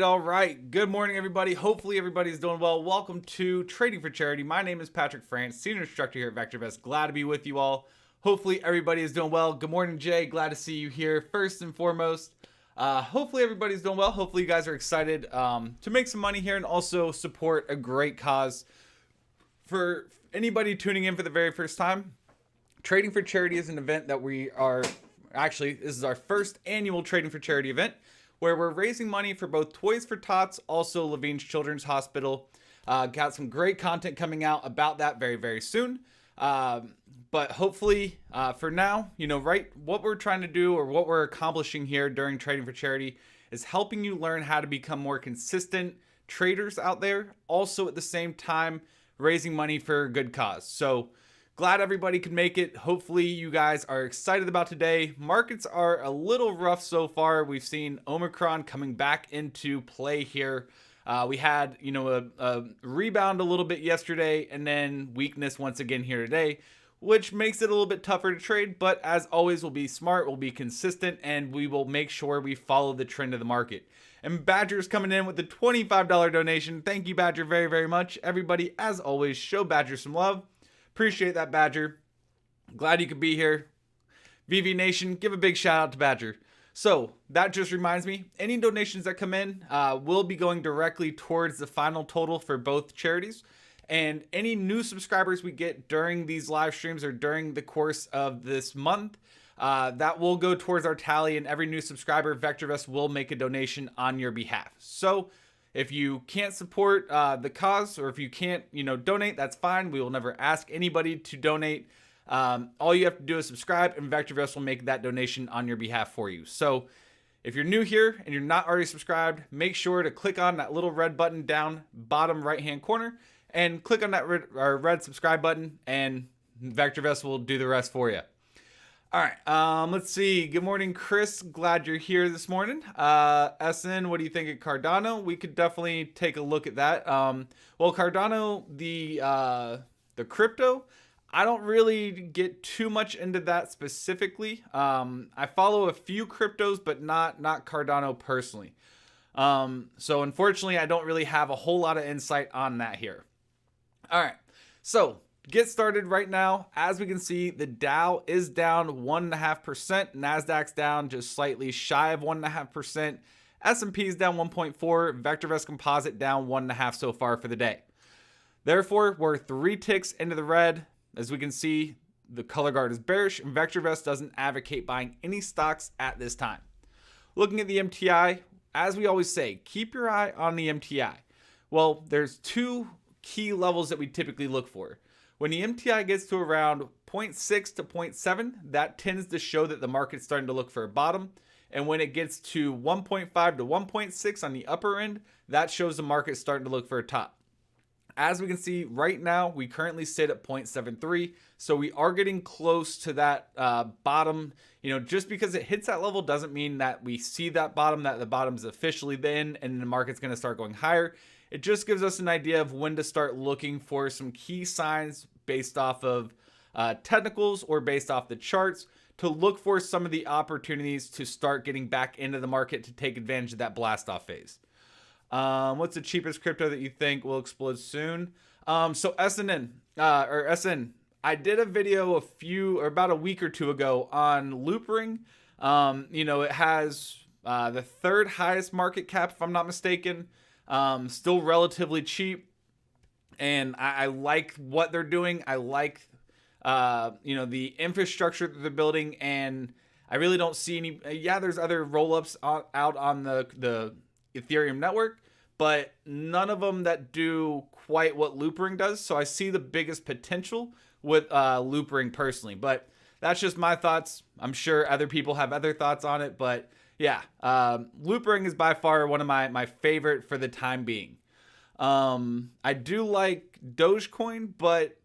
All right. Good morning, everybody. Hopefully everybody's doing well. Welcome to Trading for Charity. My name is Patrick France, Senior Instructor here at VectorVest. Glad to be with you all. Hopefully everybody is doing well. Good morning, Jay. Glad to see you here. First and foremost, hopefully everybody's doing well. Hopefully you guys are excited to make some money here and also support a great cause. For anybody tuning in for the very first time, Trading for Charity is an event that we are actually, this is our first annual Trading for Charity event, where we're raising money for both Toys for Tots, also Levine's Children's Hospital. Got some great content coming out about that very, very soon. But hopefully, for now, what we're trying to do or what we're accomplishing here during Trading for Charity is helping you learn how to become more consistent traders out there. Also, at the same time, raising money for a good cause. So, glad everybody could make it. Hopefully you guys are excited about today. Markets are a little rough so far. We've seen Omicron coming back into play here. We had, a rebound a little bit yesterday and then weakness once again here today, which makes it a little bit tougher to trade. But as always, we'll be smart, we'll be consistent, and we will make sure we follow the trend of the market. And Badger's coming in with the $25 donation. Thank you, Badger, very, very much. Everybody, as always, show Badger some love. Appreciate that, Badger. Glad you could be here. VV Nation, give a big shout out to Badger. So that just reminds me, any donations that come in will be going directly towards the final total for both charities. And any new subscribers we get during these live streams or during the course of this month, that will go towards our tally. And every new subscriber, VectorVest will make a donation on your behalf. So if you can't support the cause, or if you can't, donate, that's fine. We will never ask anybody to donate. All you have to do is subscribe, and VectorVest will make that donation on your behalf for you. So if you're new here and you're not already subscribed, make sure to click on that little red button down bottom right-hand corner and click on that red subscribe button, and VectorVest will do the rest for you. All right, let's see. Good morning, Chris. Glad you're here this morning. SN, what do you think of Cardano? We could definitely take a look at that. Well, Cardano, the crypto, I don't really get too much into that specifically. I follow a few cryptos, but not Cardano personally. So unfortunately, I don't really have a whole lot of insight on that here. All right, so get started right now. As we can see, the Dow is down 1.5%. Nasdaq's down just slightly shy of 1.5%. S&P is down 1.4%. VectorVest Composite down 1.5% so far for the day. Therefore, we're 3 ticks into the red. As we can see, the color guard is bearish, and VectorVest doesn't advocate buying any stocks at this time. Looking at the MTI, as we always say, keep your eye on the MTI. Well, there's 2 key levels that we typically look for. When the MTI gets to around 0.6 to 0.7, that tends to show that the market's starting to look for a bottom. And when it gets to 1.5 to 1.6 on the upper end, that shows the market starting to look for a top. As we can see right now, we currently sit at 0.73. So we are getting close to that bottom. Just because it hits that level doesn't mean that we see that bottom, that the bottom's officially in and the market's going to start going higher. It just gives us an idea of when to start looking for some key signs based off of technicals or based off the charts to look for some of the opportunities to start getting back into the market to take advantage of that blast off phase. What's the cheapest crypto that you think will explode soon? So SN, I did a video about a week or two ago on Loopring. It has the 3rd highest market cap, if I'm not mistaken. Still relatively cheap. And I like what they're doing. I like, the infrastructure that they're building. And I really don't see any, there's other rollups out on the Ethereum network, but none of them that do quite what Loopring does. So I see the biggest potential with Loopring personally, but that's just my thoughts. I'm sure other people have other thoughts on it, but yeah, Loopring is by far one of my favorite for the time being. I do like Dogecoin, but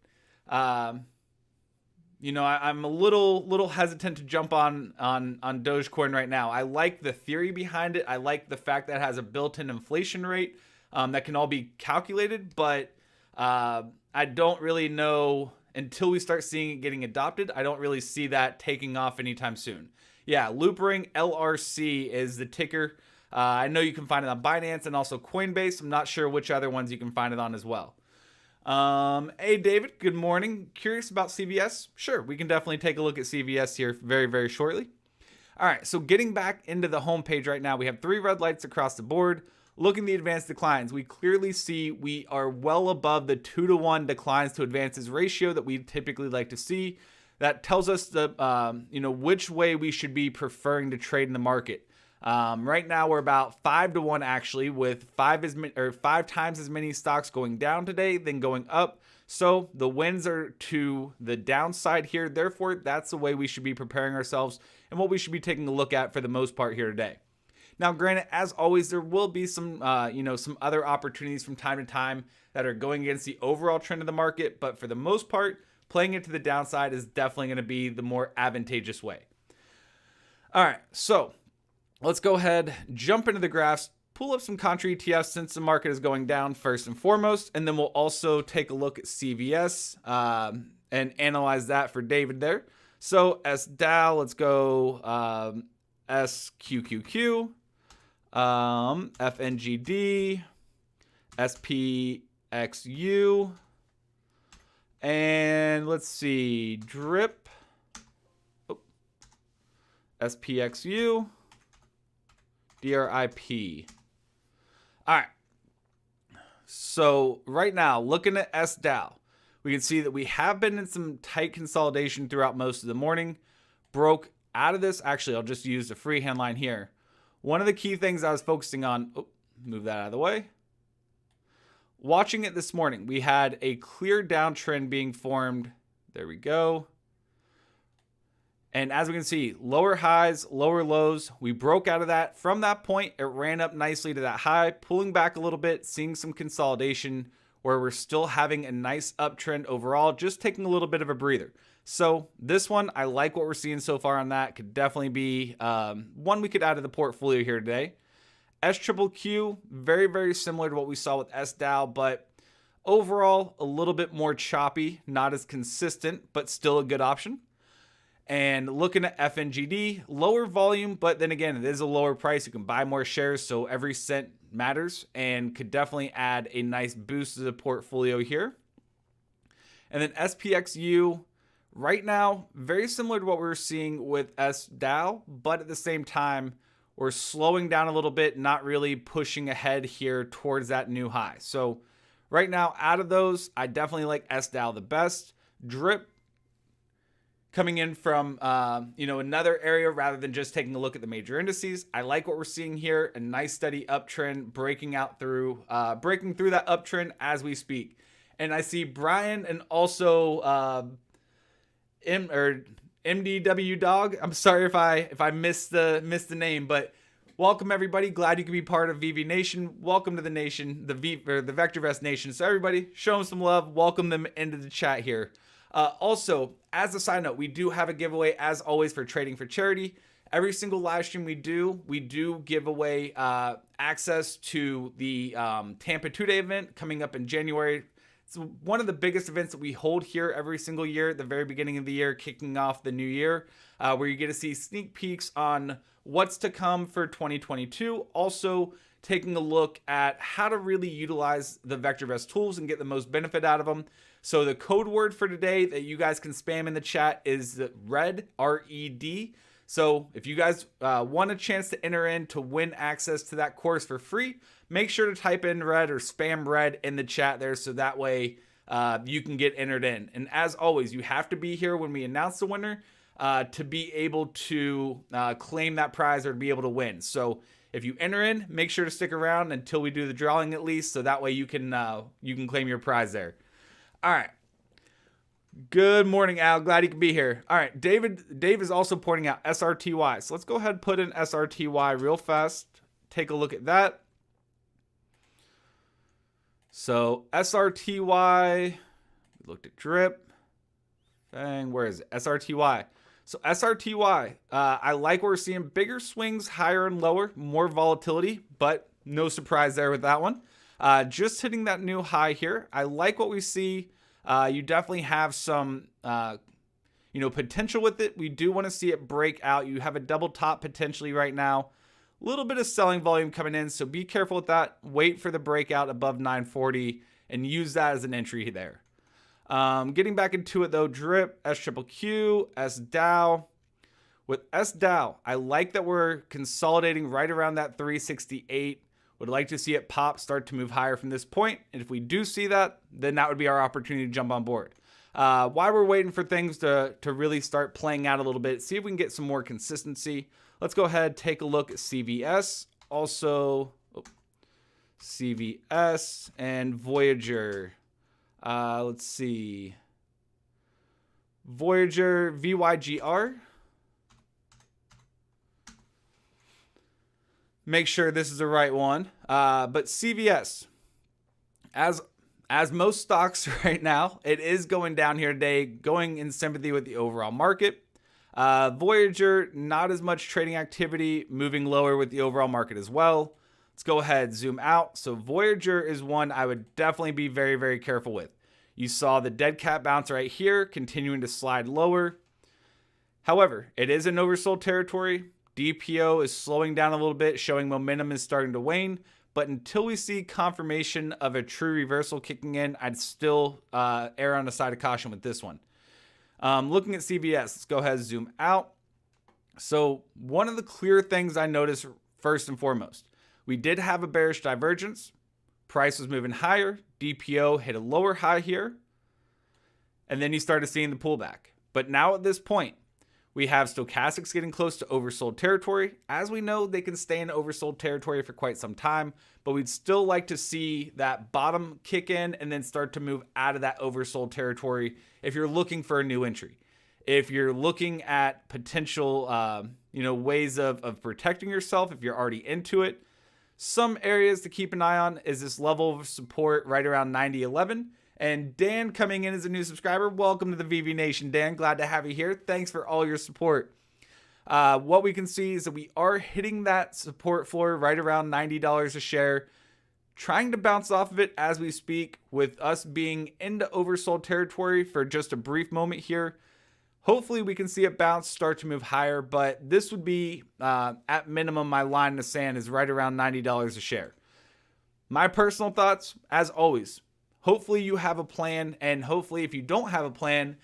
I'm a little hesitant to jump on Dogecoin right now. I like the theory behind it. I like the fact that it has a built-in inflation rate that can all be calculated, but I don't really know until we start seeing it getting adopted. I don't really see that taking off anytime soon. Yeah, Loop Ring LRC is the ticker. I know you can find it on Binance and also Coinbase. I'm not sure which other ones you can find it on as well. Hey, David, good morning. Curious about CVS? Sure, we can definitely take a look at CVS here very, very shortly. All right, so getting back into the home page right now, we have 3 red lights across the board. Looking at the advanced declines, we clearly see we are well above the 2-to-1 declines to advances ratio that we typically like to see. That tells us the which way we should be preferring to trade in the market. Right now we're about 5-to-1 actually, with 5 times as many stocks going down today than going up. So the wins are to the downside here. Therefore, that's the way we should be preparing ourselves and what we should be taking a look at for the most part here today. Now, granted, as always, there will be some other opportunities from time to time that are going against the overall trend of the market. But for the most part, playing it to the downside is definitely going to be the more advantageous way. All right, so let's go ahead, jump into the graphs, pull up some contra ETFs since the market is going down first and foremost, and then we'll also take a look at CVS and analyze that for David there. So SDAL, let's go SQQQ, FNGD, SPXU, and let's see, DRIP, SPXU, DRIP. All right. So right now, looking at SDAL, we can see that we have been in some tight consolidation throughout most of the morning. Broke out of this. Actually, I'll just use the freehand line here. One of the key things I was focusing on, move that out of the way. Watching it this morning, we had a clear downtrend being formed. There we go. And as we can see, lower highs, lower lows, we broke out of that. From that point, it ran up nicely to that high, pulling back a little bit, seeing some consolidation where we're still having a nice uptrend overall, just taking a little bit of a breather. So this one, I like what we're seeing so far on that. Could definitely be one we could add to the portfolio here today. SQQQ, very, very similar to what we saw with SDAL, but overall, a little bit more choppy, not as consistent, but still a good option. And looking at FNGD, lower volume, but then again, it is a lower price. You can buy more shares, so every cent matters and could definitely add a nice boost to the portfolio here. And then SPXU, right now, very similar to what we were seeing with SDAL, but at the same time, we're slowing down a little bit, not really pushing ahead here towards that new high. So right now, out of those, I definitely like SDAL the best. DRIP, coming in from another area rather than just taking a look at the major indices. I like what we're seeing here, a nice steady uptrend breaking through that uptrend as we speak. And I see Brian and also MDW Dog. I'm sorry if I missed the name, but welcome everybody. Glad you can be part of VV Nation. Welcome to the nation, the VectorVest Nation. So everybody, show them some love. Welcome them into the chat here. Also, as a side note, we do have a giveaway as always for Trading for Charity. Every single live stream we do give away access to the Tampa 2-day event coming up in January. It's one of the biggest events that we hold here every single year at the very beginning of the year, kicking off the new year, where you get to see sneak peeks on what's to come for 2022. Also, taking a look at how to really utilize the VectorVest tools and get the most benefit out of them. So the code word for today that you guys can spam in the chat is RED, R-E-D. So if you guys want a chance to enter in to win access to that course for free, make sure to type in RED or spam RED in the chat there so that way you can get entered in. And as always, you have to be here when we announce the winner to be able to claim that prize or to be able to win. So if you enter in, make sure to stick around until we do the drawing at least, so that way you can claim your prize there. All right. Good morning, Al. Glad you can be here. All right. Dave is also pointing out SRTY. So let's go ahead and put in SRTY real fast. Take a look at that. So SRTY, we looked at DRIP. Dang, where is it? SRTY. So SRTY, I like what we're seeing. Bigger swings, higher and lower, more volatility, but no surprise there with that one. Just hitting that new high here. I like what we see You definitely have some, potential with it. We do want to see it break out. You have a double top potentially right now. A little bit of selling volume coming in, so be careful with that. Wait for the breakout above 940 and use that as an entry there. Getting back into it though, drip, SQQQ, SDAO. With SDAO, I like that we're consolidating right around that 368. Would like to see it pop, start to move higher from this point. And if we do see that, then that would be our opportunity to jump on board. While we're waiting for things to really start playing out a little bit, see if we can get some more consistency. Let's go ahead, take a look at CVS. Also, CVS and Voyager. Let's see. Voyager, VYGR. Make sure this is the right one. But CVS, as most stocks right now, it is going down here today, going in sympathy with the overall market. Voyager, not as much trading activity, moving lower with the overall market as well. Let's go ahead, zoom out. So Voyager is one I would definitely be very, very careful with. You saw the dead cat bounce right here, continuing to slide lower. However, it is in oversold territory. DPO is slowing down a little bit, showing momentum is starting to wane. But until we see confirmation of a true reversal kicking in, I'd still err on the side of caution with this one. Looking at CVS, let's go ahead and zoom out. So one of the clear things I noticed first and foremost, we did have a bearish divergence. Price was moving higher. DPO hit a lower high here. And then you started seeing the pullback. But now at this point, we have stochastics getting close to oversold territory. As we know, they can stay in oversold territory for quite some time, but we'd still like to see that bottom kick in and then start to move out of that oversold territory if you're looking for a new entry. If you're looking at potential, ways of protecting yourself, if you're already into it, some areas to keep an eye on is this level of support right around 90.11. And Dan coming in as a new subscriber. Welcome to the VV Nation, Dan. Glad to have you here. Thanks for all your support. What we can see is that we are hitting that support floor right around $90 a share, trying to bounce off of it as we speak, with us being into oversold territory for just a brief moment here. Hopefully we can see it bounce, start to move higher, but this would be, at minimum, my line in the sand is right around $90 a share. My personal thoughts, as always, hopefully you have a plan, and hopefully if you don't have a plan,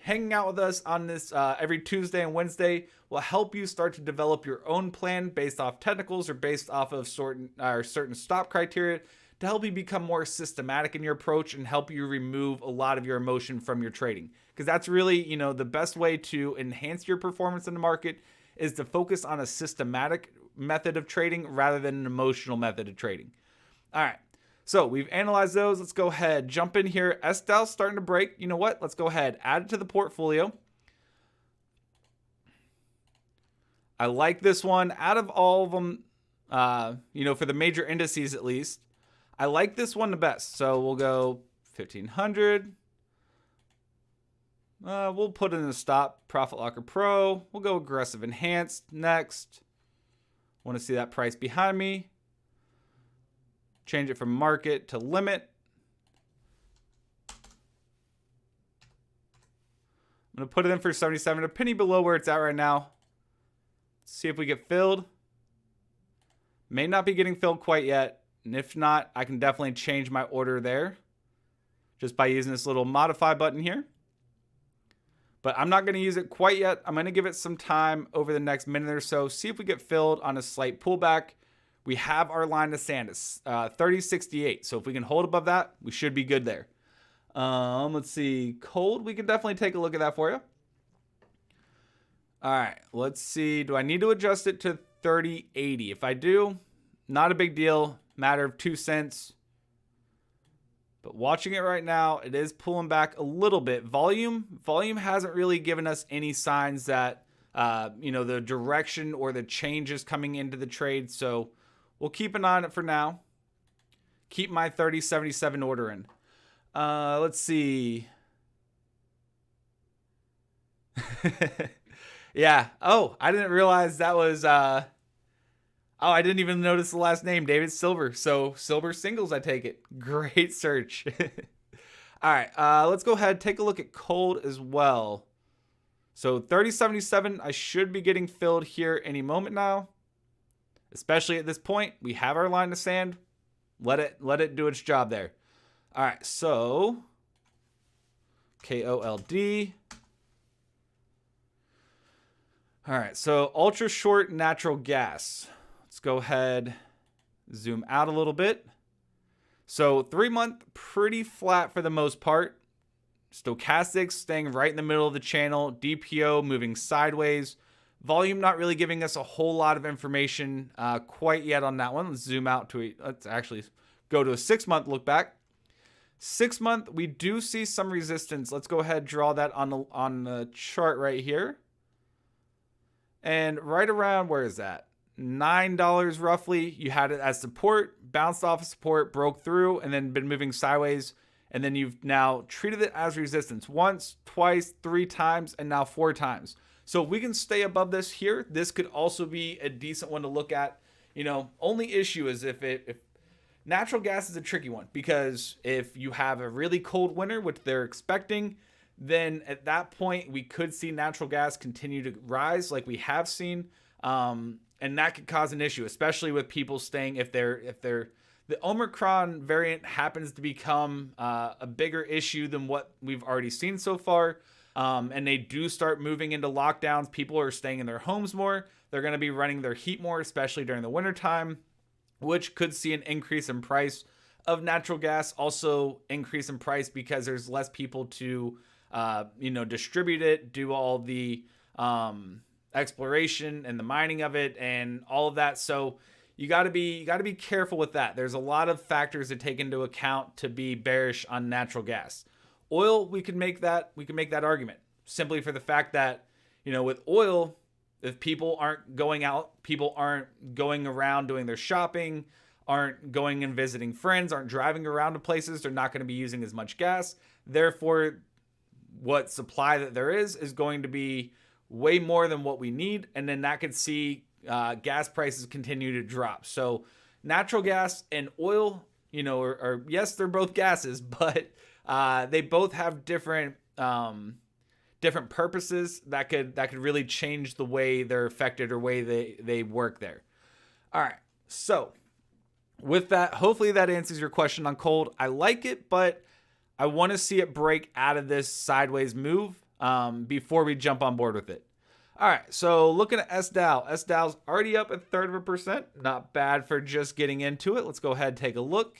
hanging out with us on this every Tuesday and Wednesday will help you start to develop your own plan based off technicals or based off of certain stop criteria to help you become more systematic in your approach and help you remove a lot of your emotion from your trading. Because that's really, the best way to enhance your performance in the market is to focus on a systematic method of trading rather than an emotional method of trading. All right. So we've analyzed those. Let's go ahead, jump in here. SDAO's starting to break. You know what? Let's go ahead, add it to the portfolio. I like this one. Out of all of them, for the major indices at least, I like this one the best. So we'll go 1500. We'll put in a stop. Profit Locker Pro. We'll go Aggressive Enhanced next. Want to see that price behind me. Change it from market to limit. I'm going to put it in for 77, a penny below where it's at right now. Let's see if we get filled. May not be getting filled quite yet. And if not, I can definitely change my order there just by using this little modify button here. But I'm not going to use it quite yet. I'm going to give it some time over the next minute or so. See if we get filled on a slight pullback. We have our line to sand. It's 30.68. So if we can hold above that, we should be good there. Let's see. KOLD, we can definitely take a look at that for you. All right. Let's see. Do I need to adjust it to 30.80? If I do, not a big deal. Matter of 2 cents. But watching it right now, it is pulling back a little bit. Volume hasn't really given us any signs that, the direction or the changes coming into the trade. So we'll keep an eye on it for now. Keep my 30.77 order in. Let's see. Yeah. Oh, I didn't realize that was... I didn't even notice the last name, David Silver. So Silver Singles, I take it. Great search. All right, let's go ahead, take a look at KOLD as well. So 3077, I should be getting filled here any moment now. Especially at this point, we have our line of sand. Let it do its job there. All right, so KOLD. All right, so ultra short natural gas. Let's go ahead, zoom out a little bit. So 3 month, pretty flat for the most part. Stochastics staying right in the middle of the channel. DPO moving sideways. Volume not really giving us a whole lot of information quite yet on that one. Let's zoom out to let's actually go to a 6 month look back. 6 month, we do see some resistance. Let's go ahead and draw that on the chart right here. And right around, where is that? $9 roughly. You had it as support, bounced off of support, broke through, and then been moving sideways. And then you've now treated it as resistance once, twice, 3 times, and now 4 times. So if we can stay above this here, this could also be a decent one to look at. You know, only issue is if natural gas is a tricky one, because if you have a really cold winter, which they're expecting, then at that point we could see natural gas continue to rise like we have seen. And that could cause an issue, especially with people staying, if the Omicron variant happens to become a bigger issue than what we've already seen so far. And they do start moving into lockdowns. People are staying in their homes more. They're going to be running their heat more, especially during the wintertime, which could see an increase in price of natural gas. Also increase in price because there's less people to, distribute it, do all the exploration and the mining of it and all of that. So you got to be careful with that. There's a lot of factors to take into account to be bearish on natural gas. Oil, we can make that argument simply for the fact that, with oil, if people aren't going out, people aren't going around doing their shopping, aren't going and visiting friends, aren't driving around to places, they're not going to be using as much gas. Therefore, what supply that there is going to be way more than what we need. And then that could see gas prices continue to drop. So natural gas and oil, are yes, they're both gases, but they both have different purposes that could really change the way they're affected or way they work there. All right. So with that, hopefully that answers your question on KOLD. I like it, but I want to see it break out of this sideways move before we jump on board with it. All right, so looking at SDAL. SDAL's already up 1/3%. Not bad for just getting into it. Let's go ahead and take a look.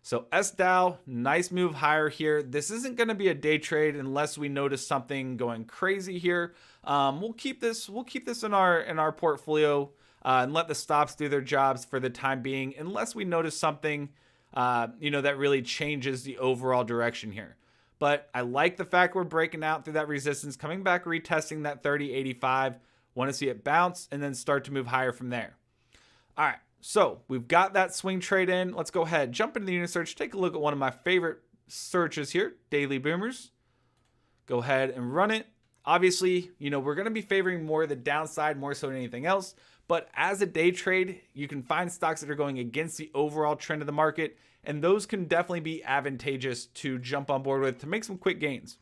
So SDAL, nice move higher here. This isn't going to be a day trade unless we notice something going crazy here. We'll keep this in our portfolio and let the stops do their jobs for the time being, unless we notice something that really changes the overall direction here. But I like the fact we're breaking out through that resistance, coming back, retesting that 30.85. Want to see it bounce and then start to move higher from there. All right, so we've got that swing trade in. Let's go ahead, jump into the unit search, take a look at one of my favorite searches here, Daily Boomers. Go ahead and run it. Obviously, we're going to be favoring more the downside more so than anything else. But as a day trade, you can find stocks that are going against the overall trend of the market, and those can definitely be advantageous to jump on board with to make some quick gains.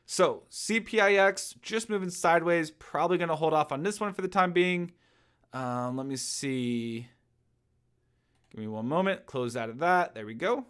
So CPIX just moving sideways, probably going to hold off on this one for the time being. Let me see. Give me one moment. Close out of that. There we go.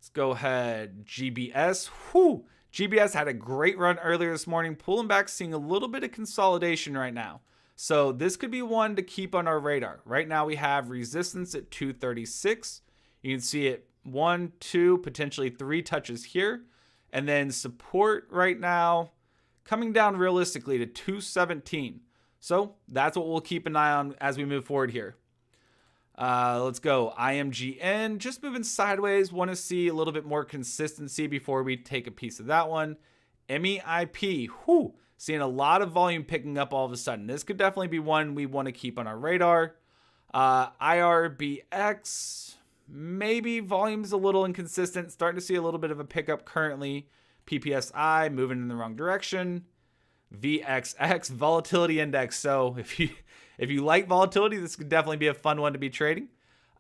Let's go ahead. GBS. Whew. GBS had a great run earlier this morning, pulling back, seeing a little bit of consolidation right now. So this could be one to keep on our radar. Right now we have resistance at 236. You can see it 1, 2, potentially 3 touches here. And then support right now coming down realistically to 217. So that's what we'll keep an eye on as we move forward here. Let's go. IMGN just moving sideways. Want to see a little bit more consistency before we take a piece of that one. MEIP. Whew. Seeing a lot of volume picking up all of a sudden. This could definitely be one we want to keep on our radar. IRBX. Maybe volume's a little inconsistent. Starting to see a little bit of a pickup currently. PPSI moving in the wrong direction. VXX. Volatility Index. So if you like volatility, this could definitely be a fun one to be trading.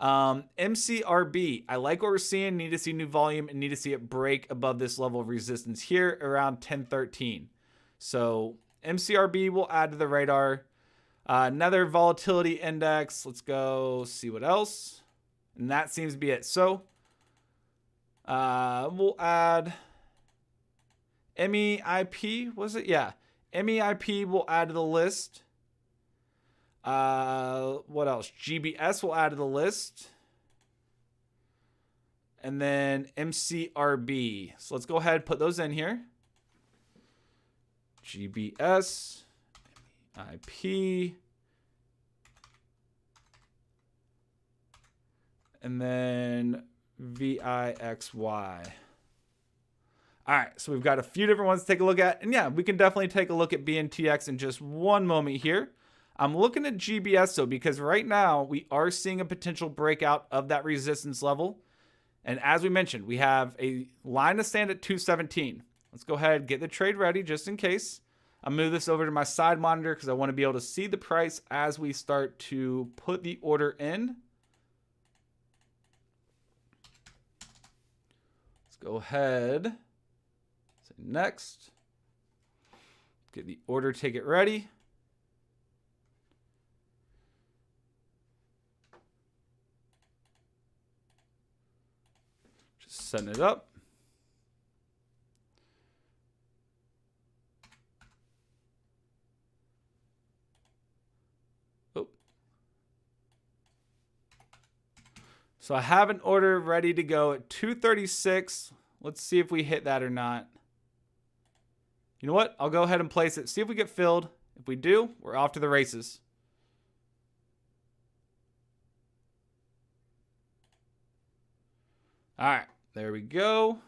MCRB, I like what we're seeing. Need to see new volume and need to see it break above this level of resistance here around 1013. So MCRB will add to the radar. Another volatility index. Let's go see what else. And that seems to be it. So we'll add MEIP. Was it? Yeah. MEIP will add to the list. What else? GBS will add to the list. And then MCRB. So let's go ahead and put those in here. GBS, MEIP, and then VIXY. All right, so we've got a few different ones to take a look at. And yeah, we can definitely take a look at BNTX in just one moment here. I'm looking at GBS though, because right now we are seeing a potential breakout of that resistance level. And as we mentioned, we have a line to stand at 217. Let's go ahead and get the trade ready just in case. I'll move this over to my side monitor because I want to be able to see the price as we start to put the order in. Let's go ahead. Say next. Get the order ticket ready. Just setting it up. So I have an order ready to go at 236. Let's see if we hit that or not. You know what? I'll go ahead and place it. See if we get filled. If we do, we're off to the races. All right, there we go.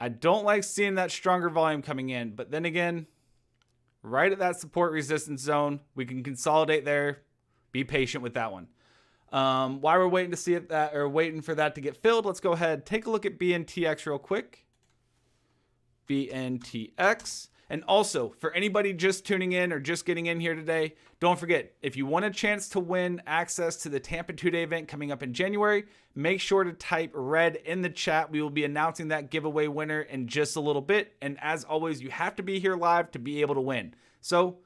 I don't like seeing that stronger volume coming in, but then again, right at that support resistance zone, we can consolidate there. Be patient with that one. While we're waiting to see if that, or waiting for that to get filled, let's go ahead and take a look at BNTX real quick. BNTX. And also, for anybody just tuning in or just getting in here today, don't forget, if you want a chance to win access to the Tampa 2-day event coming up in January, make sure to type red in the chat. We will be announcing that giveaway winner in just a little bit. And as always, you have to be here live to be able to win. So,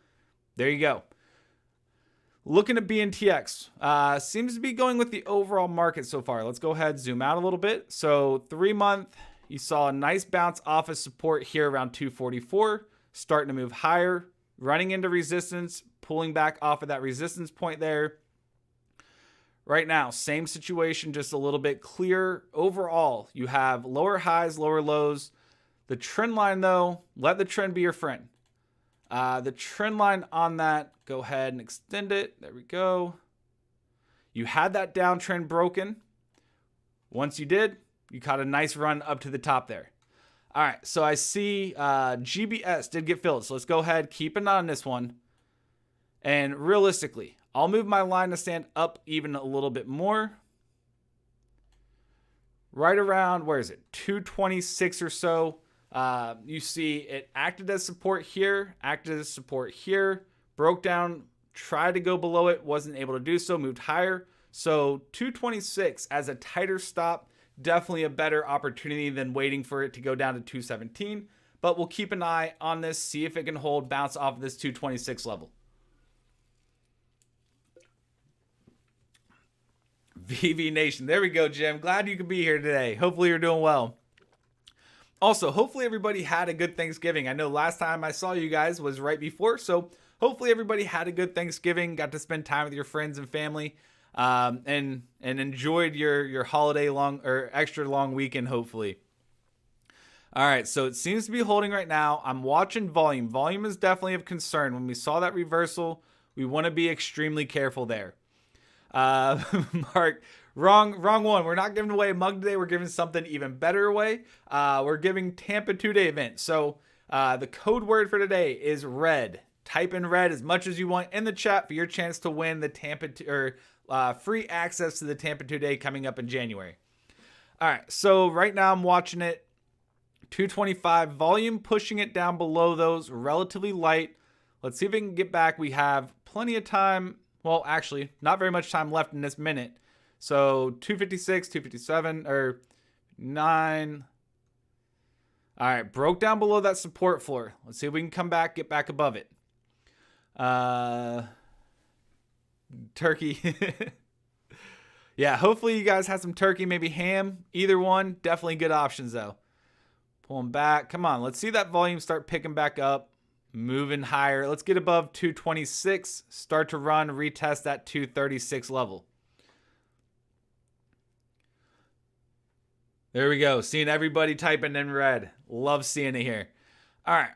there you go. Looking at BNTX, seems to be going with the overall market so far. Let's go ahead, zoom out a little bit. So 3-month, you saw a nice bounce off of support here around 244, starting to move higher, running into resistance, pulling back off of that resistance point there. Right now, same situation, just a little bit clearer. Overall, you have lower highs, lower lows. The trend line though, let the trend be your friend. The trend line on that, go ahead and extend it. There we go. You had that downtrend broken. Once you did, you caught a nice run up to the top there. All right, so I see GBS did get filled. So let's go ahead, keep an eye on this one. And realistically, I'll move my line to stand up even a little bit more. Right around, where is it? 226 or so. You see it acted as support here, broke down, tried to go below it, wasn't able to do so, moved higher. So 226 as a tighter stop, definitely a better opportunity than waiting for it to go down to 217. But we'll keep an eye on this, see if it can hold, bounce off of this 226 level. VV Nation, there we go, Jim. Glad you could be here today. Hopefully you're doing well. Also, hopefully everybody had a good Thanksgiving. I know last time I saw you guys was right before, so hopefully everybody had a good Thanksgiving, got to spend time with your friends and family, and enjoyed your holiday long or extra long weekend, hopefully. All right, so it seems to be holding right now. I'm watching volume. Volume is definitely of concern. When we saw that reversal, we want to be extremely careful there. Mark, wrong one. We're not giving away a mug today. We're giving something even better away. We're giving Tampa 2-day event. So the code word for today is red. Type in red as much as you want in the chat for your chance to win the Tampa free access to the Tampa 2-day coming up in January. All right, so right now I'm watching it. 225 volume, pushing it down below those, relatively light. Let's see if we can get back. We have plenty of time. well, actually, not very much time left in this minute. So 256, 257, or 9. All right, broke down below that support floor. Let's see if we can come back, get back above it. Turkey. Yeah, hopefully you guys had some turkey, maybe ham. Either one, definitely good options though. Pulling back. Come on, let's see that volume start picking back up. Moving higher. Let's get above 226. Start to run, retest that 236 level. There we go. Seeing everybody typing in red. Love seeing it here. All right.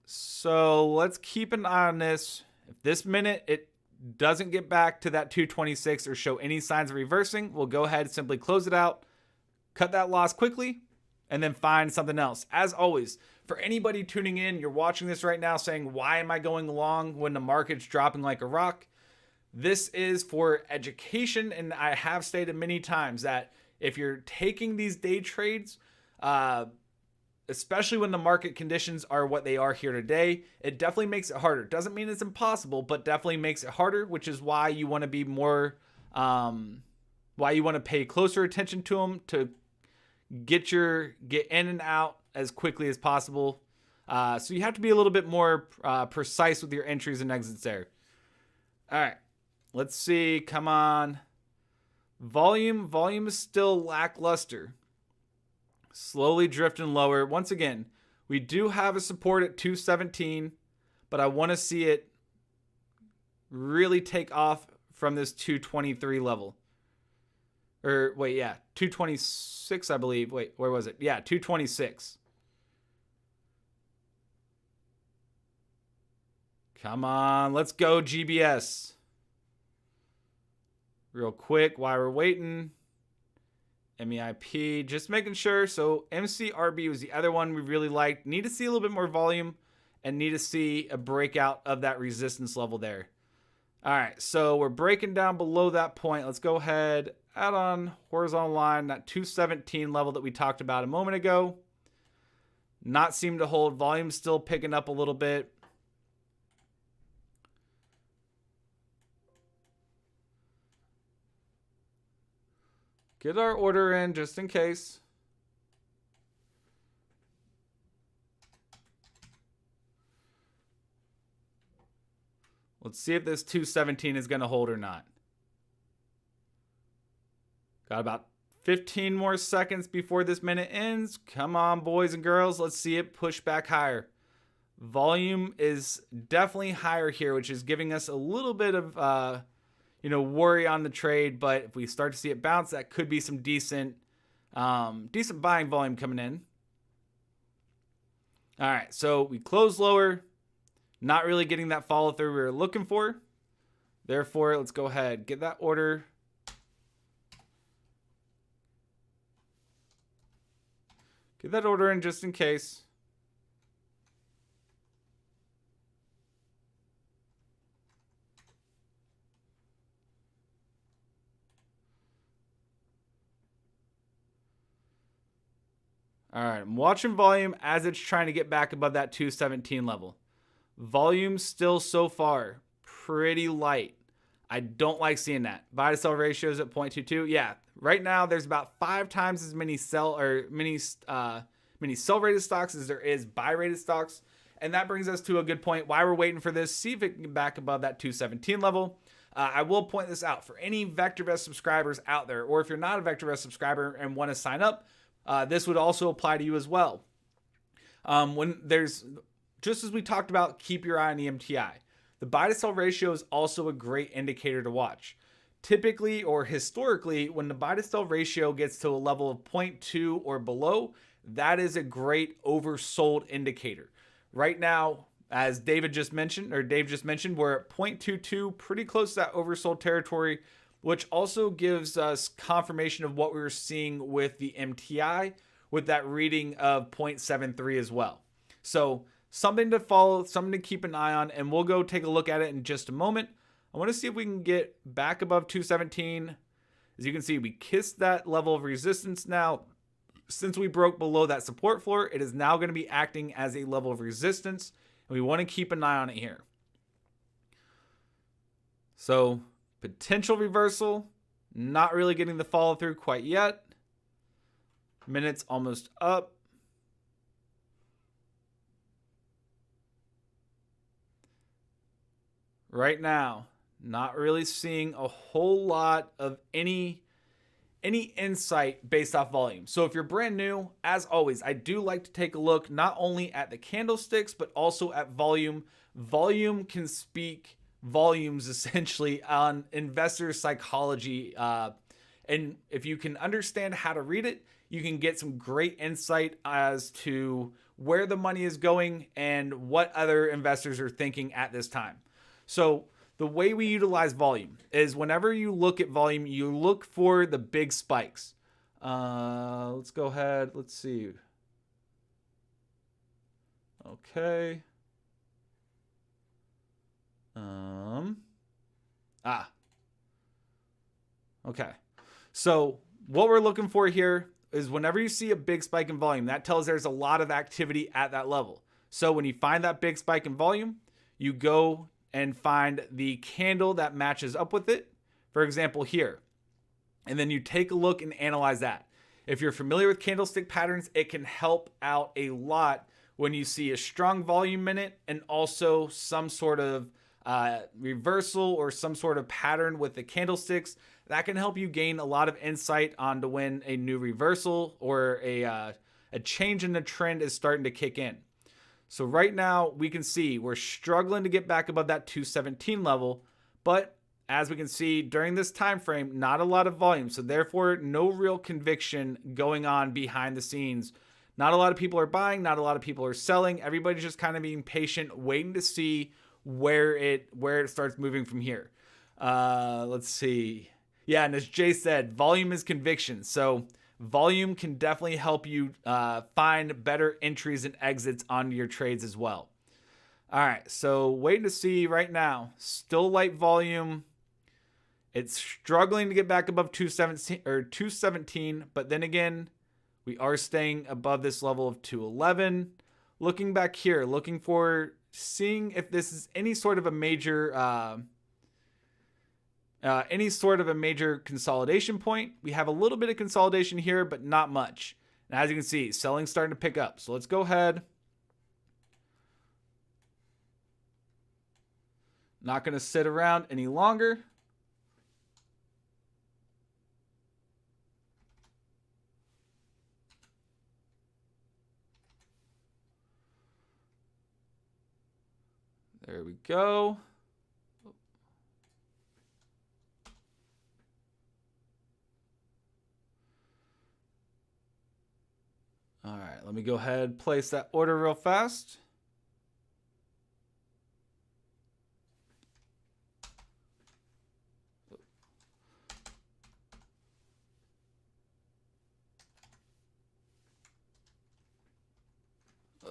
So let's keep an eye on this. If this minute it doesn't get back to that 226 or show any signs of reversing, we'll go ahead and simply close it out, cut that loss quickly, and then find something else. As always, for anybody tuning in, you're watching this right now saying, why am I going long when the market's dropping like a rock? This is for education, and I have stated many times that if you're taking these day trades, especially when the market conditions are what they are here today, it definitely makes it harder. Doesn't mean it's impossible, but definitely makes it harder, which is why you want to be more, why you want to pay closer attention to them to get in and out as quickly as possible. So you have to be a little bit more precise with your entries and exits there. All right, let's see. Come on. Volume is still lackluster. Slowly drifting lower. Once again, we do have a support at 217, but I want to see it really take off from this 223 level. Or wait, yeah, 226, I believe. Wait, where was it? Yeah, 226. Come on, let's go, GBS. Real quick, while we're waiting. MEIP, just making sure. So MCRB was the other one we really liked. Need to see a little bit more volume and need to see a breakout of that resistance level there. All right, so we're breaking down below that point. Let's go ahead, add on horizontal line, that 217 level that we talked about a moment ago. Not seem to hold. Volume still picking up a little bit. Get our order in just in case. Let's see if this 217 is going to hold or not. Got about 15 more seconds before this minute ends. Come on, boys and girls. Let's see it push back higher. Volume is definitely higher here, which is giving us a little bit of worry on the trade, but if we start to see it bounce, that could be some decent buying volume coming in. All right, so we close lower, not really getting that follow through we were looking for. Therefore, let's go ahead, get that order. Get that order in just in case. All right, I'm watching volume as it's trying to get back above that 217 level. Volume still so far pretty light. I don't like seeing that. Buy to sell ratios at 0.22. Yeah, right now there's about 5 times as many sell rated stocks as there is buy rated stocks. And that brings us to a good point. While we're waiting for this, see if it can get back above that 217 level. I will point this out for any VectorVest subscribers out there, or if you're not a VectorVest subscriber and want to sign up, this would also apply to you as well. When there's, just as we talked about, keep your eye on the MTI. The buy to sell ratio is also a great indicator to watch. Typically or historically, when the buy to sell ratio gets to a level of 0.2 or below, that is a great oversold indicator. Right now, as Dave just mentioned, we're at 0.22, pretty close to that oversold territory, which also gives us confirmation of what we were seeing with the MTI with that reading of 0.73 as well. So something to follow, something to keep an eye on, and we'll go take a look at it in just a moment. I want to see if we can get back above 217. As you can see, we kissed that level of resistance now. Since we broke below that support floor, it is now going to be acting as a level of resistance, and we want to keep an eye on it here. So Potential reversal. Not really getting the follow through quite yet. Minutes almost up. Right now, not really seeing a whole lot of any insight based off volume. So if you're brand new, as always, I do like to take a look not only at the candlesticks, but also at volume. Volume can speak volumes essentially on investor psychology. And if you can understand how to read it, you can get some great insight as to where the money is going and what other investors are thinking at this time. So the way we utilize volume is whenever you look at volume, you look for the big spikes. Let's go ahead. Let's see. Okay. Okay. So what we're looking for here is whenever you see a big spike in volume, that tells there's a lot of activity at that level. So when you find that big spike in volume, you go and find the candle that matches up with it. For example, here. And then you take a look and analyze that. If you're familiar with candlestick patterns, it can help out a lot when you see a strong volume in it and also some sort of reversal or some sort of pattern with the candlesticks. That can help you gain a lot of insight onto when a new reversal or a change in the trend is starting to kick in. So right now we can see we're struggling to get back above that 217 level, but as we can see during this time frame, not a lot of volume. So therefore, no real conviction going on behind the scenes. Not a lot of people are buying, not a lot of people are selling. Everybody's just kind of being patient, waiting to see where it starts moving from here. Let's see. Yeah, and as Jay said, volume is conviction. So volume can definitely help you find better entries and exits on your trades as well. All right, so waiting to see right now. Still light volume. It's struggling to get back above 217, but then again, we are staying above this level of 211. Looking back here, looking for seeing if this is any sort of a major consolidation point. We have a little bit of consolidation here, but not much. And as you can see, selling's starting to pick up. So let's go ahead. Not going to sit around any longer. There we go. All right, let me go ahead, place that order real fast.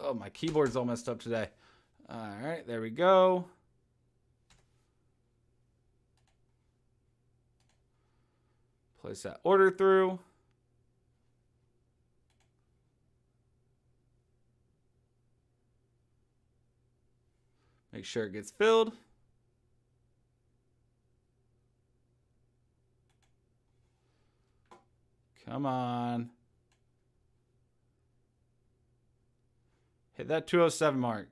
Oh, my keyboard's all messed up today. All right, there we go. Place that order through. Make sure it gets filled. Come on. Hit that 207 mark.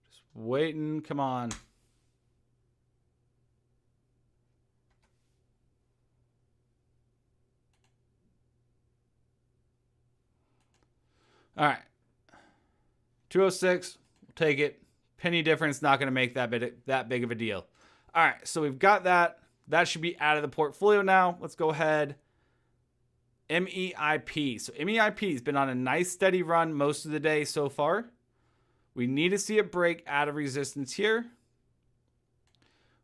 Just waiting. Come on. All right. 206. We'll take it. Penny difference, not going to make that big of a deal. All right. So we've got that. That should be out of the portfolio now. Let's go ahead. MEIP. So MEIP has been on a nice steady run most of the day so far. We need to see it break out of resistance here.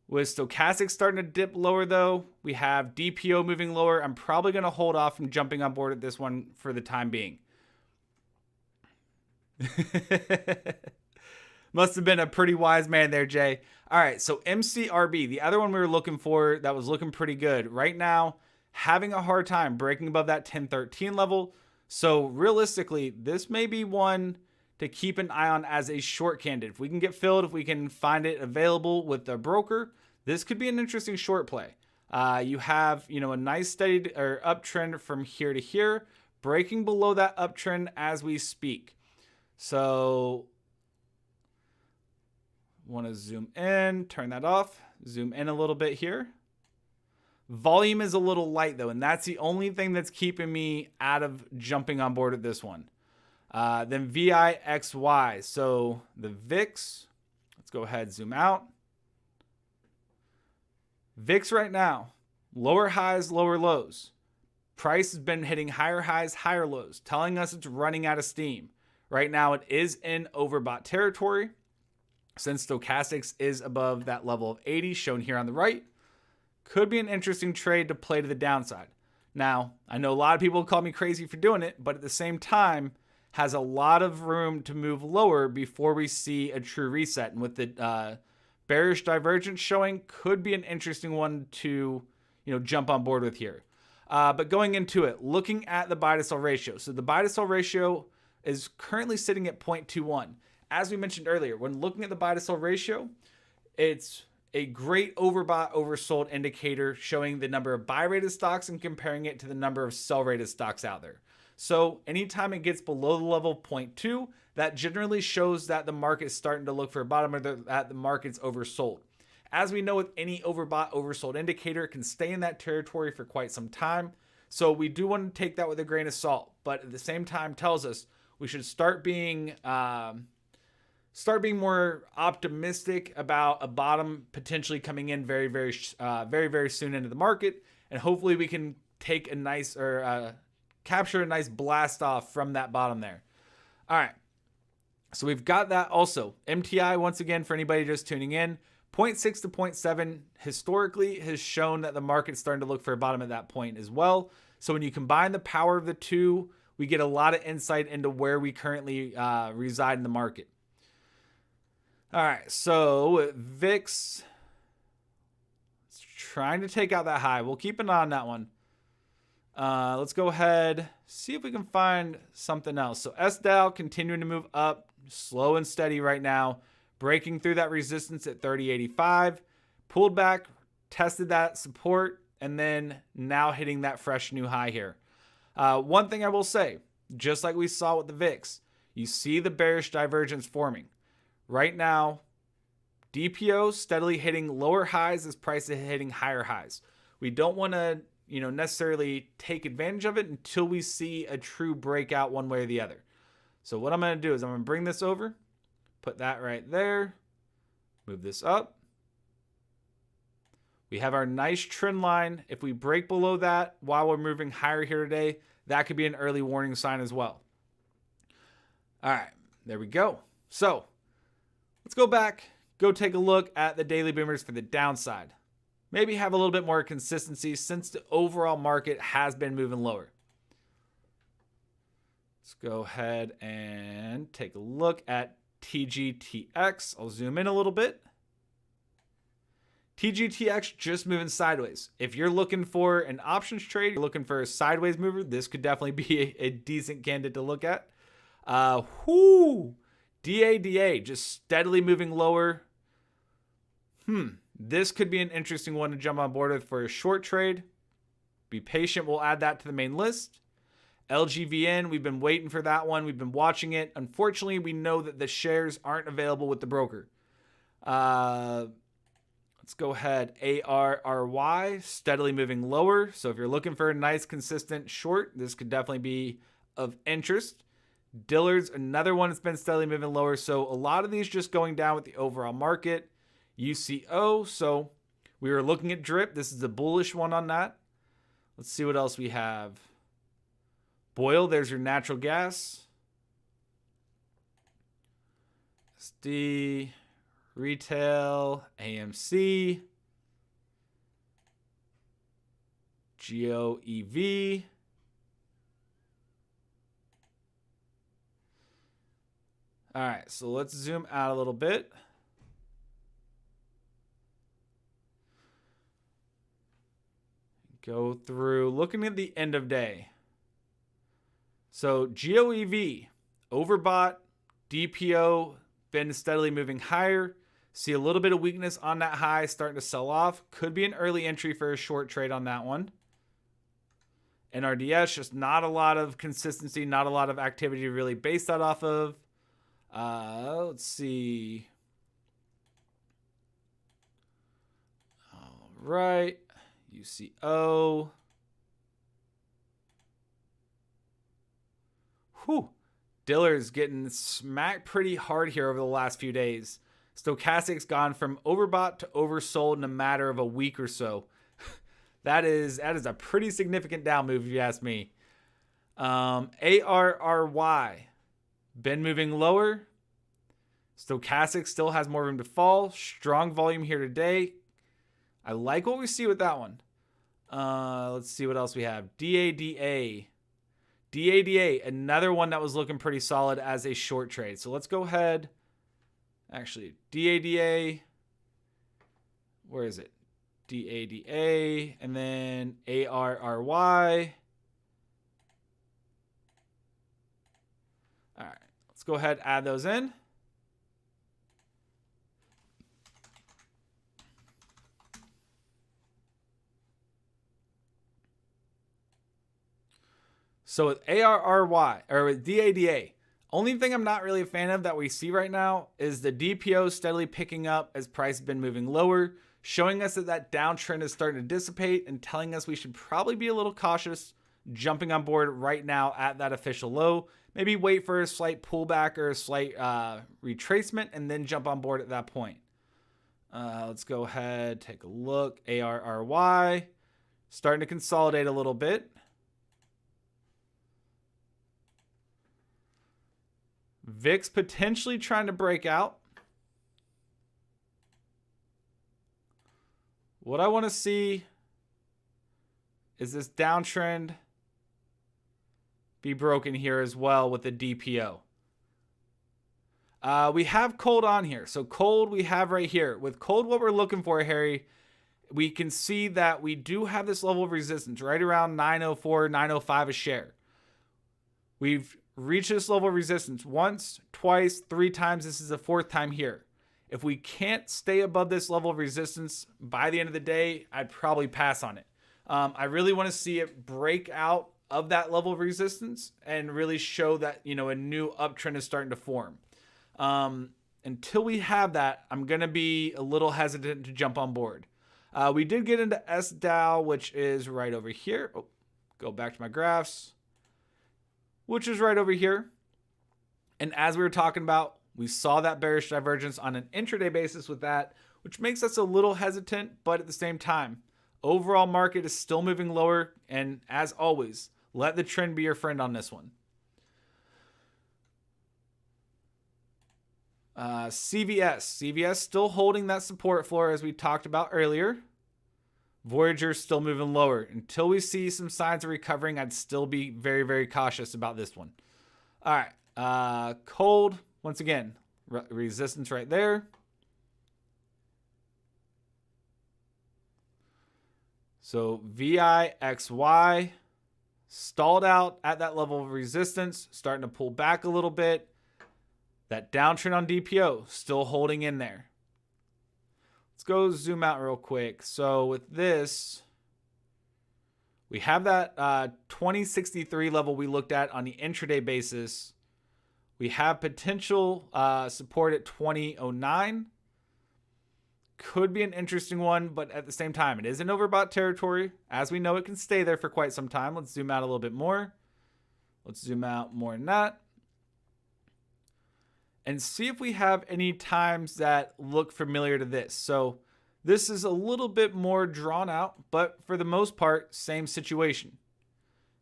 With stochastic starting to dip lower though, we have DPO moving lower. I'm probably going to hold off from jumping on board at this one for the time being. Must have been a pretty wise man there, Jay. All right, so MCRB, the other one we were looking for that was looking pretty good. Right now, having a hard time breaking above that 1013 level. So realistically, this may be one to keep an eye on as a short candidate. If we can get filled, if we can find it available with the broker, this could be an interesting short play. You have, a nice steady or uptrend from here to here, breaking below that uptrend as we speak. So want to zoom in, turn that off, zoom in a little bit here. Volume is a little light though, and that's the only thing that's keeping me out of jumping on board with this one. Then VIXY. So the VIX, let's go ahead, zoom out. VIX right now, lower highs, lower lows. Price has been hitting higher highs, higher lows, telling us it's running out of steam. Right now it is in overbought territory. Since stochastics is above that level of 80 shown here on the right, could be an interesting trade to play to the downside. Now, I know a lot of people call me crazy for doing it, but at the same time, has a lot of room to move lower before we see a true reset. And with the bearish divergence showing, could be an interesting one to jump on board with here. But going into it, looking at the buy to sell ratio. So the buy to sell ratio is currently sitting at 0.21. As we mentioned earlier, when looking at the buy to sell ratio, it's a great overbought, oversold indicator showing the number of buy rated stocks and comparing it to the number of sell rated stocks out there. So anytime it gets below the level of 0.2, that generally shows that the market is starting to look for a bottom or that the market's oversold. As we know with any overbought, oversold indicator, it can stay in that territory for quite some time. So we do want to take that with a grain of salt, but at the same time tells us we should start being more optimistic about a bottom potentially coming in very, very soon into the market. And hopefully we can take a nice capture a nice blast off from that bottom there. All right. So we've got that also. MTI, once again, for anybody just tuning in, 0.6 to 0.7 historically has shown that the market's starting to look for a bottom at that point as well. So when you combine the power of the two, we get a lot of insight into where we currently reside in the market. All right, so VIX, it's trying to take out that high. We'll keep an eye on that one. Let's go ahead, see if we can find something else. So SDAL continuing to move up, slow and steady right now, breaking through that resistance at 30.85, pulled back, tested that support, and then now hitting that fresh new high here. One thing I will say, just like we saw with the VIX, you see the bearish divergence forming. Right now, DPO steadily hitting lower highs as price is hitting higher highs. We don't want to, necessarily take advantage of it until we see a true breakout one way or the other. So what I'm going to do is I'm going to bring this over, put that right there, move this up. We have our nice trend line. If we break below that while we're moving higher here today, that could be an early warning sign as well. All right, there we go. So let's go back, go take a look at the daily boomers for the downside. Maybe have a little bit more consistency since the overall market has been moving lower. Let's go ahead and take a look at TGTX. I'll zoom in a little bit. TGTX just moving sideways. If you're looking for an options trade, you're looking for a sideways mover, this could definitely be a decent candidate to look at. DADA just steadily moving lower. This could be an interesting one to jump on board with for a short trade. Be patient. We'll add that to the main list. LGVN, we've been waiting for that one. We've been watching it. Unfortunately, we know that the shares aren't available with the broker. Let's go ahead. ARRY, steadily moving lower. So if you're looking for a nice, consistent short, this could definitely be of interest. Dillard's, another one that's been steadily moving lower. So a lot of these just going down with the overall market. UCO, so we were looking at DRIP. This is a bullish one on that. Let's see what else we have. Boyle, there's your natural gas. SD, retail, AMC, GeoEV. All right, so let's zoom out a little bit. Go through looking at the end of day. So GeoEV, overbought, DPO been steadily moving higher. See a little bit of weakness on that high, starting to sell off. Could be an early entry for a short trade on that one. NRDS, just not a lot of consistency, not a lot of activity to really base that off of. Let's see. All right. UCO. Whew. Dillard's getting smacked pretty hard here over the last few days. Stochastic's gone from overbought to oversold in a matter of a week or so. That is a pretty significant down move, if you ask me. ARRY been moving lower. Stochastic still has more room to fall. Strong volume here today. I like what we see with that one. Let's see what else we have. DADA. DADA, another one that was looking pretty solid as a short trade. So let's go ahead. Actually, DADA. Where is it? DADA. And then ARRY. All right. Let's go ahead and add those in. So with ARRY, or with DADA, only thing I'm not really a fan of that we see right now is the DPO steadily picking up as price has been moving lower, showing us that that downtrend is starting to dissipate and telling us we should probably be a little cautious jumping on board right now at that official low. Maybe wait for a slight pullback or a slight retracement and then jump on board at that point. Let's go ahead, take a look. ARRY, starting to consolidate a little bit. VIX potentially trying to break out. What I want to see is this downtrend be broken here as well with the DPO. We have KOLD on here. So KOLD we have right here. With KOLD, what we're looking for, Harry, we can see that we do have this level of resistance right around 904, 905 a share. We've reach this level of resistance once, twice, 3 times. This is the 4th time here. If we can't stay above this level of resistance by the end of the day, I'd probably pass on it. I really want to see it break out of that level of resistance and really show that, you know, a new uptrend is starting to form. Until we have that, I'm going to be a little hesitant to jump on board. We did get into SDAO, which is right over here. Oh, go back to my graphs. Which is right over here. And as we were talking about, we saw that bearish divergence on an intraday basis with that, which makes us a little hesitant, but at the same time, overall market is still moving lower. And as always, let the trend be your friend on this one. CVS still holding that support floor as we talked about earlier. Voyager still moving lower. Until we see some signs of recovering, I'd still be very, very cautious about this one. All right. KOLD, once again, resistance right there. So VIXY stalled out at that level of resistance, starting to pull back a little bit. That downtrend on DPO still holding in there. Let's go zoom out real quick. So with this, we have that 2063 level we looked at on the intraday basis. We have potential support at 2009. Could be an interesting one, but at the same time, it is an overbought territory. As we know, it can stay there for quite some time. Let's zoom out a little bit more. Let's zoom out more than that. And see if we have any times that look familiar to this. So this is a little bit more drawn out, but for the most part, same situation.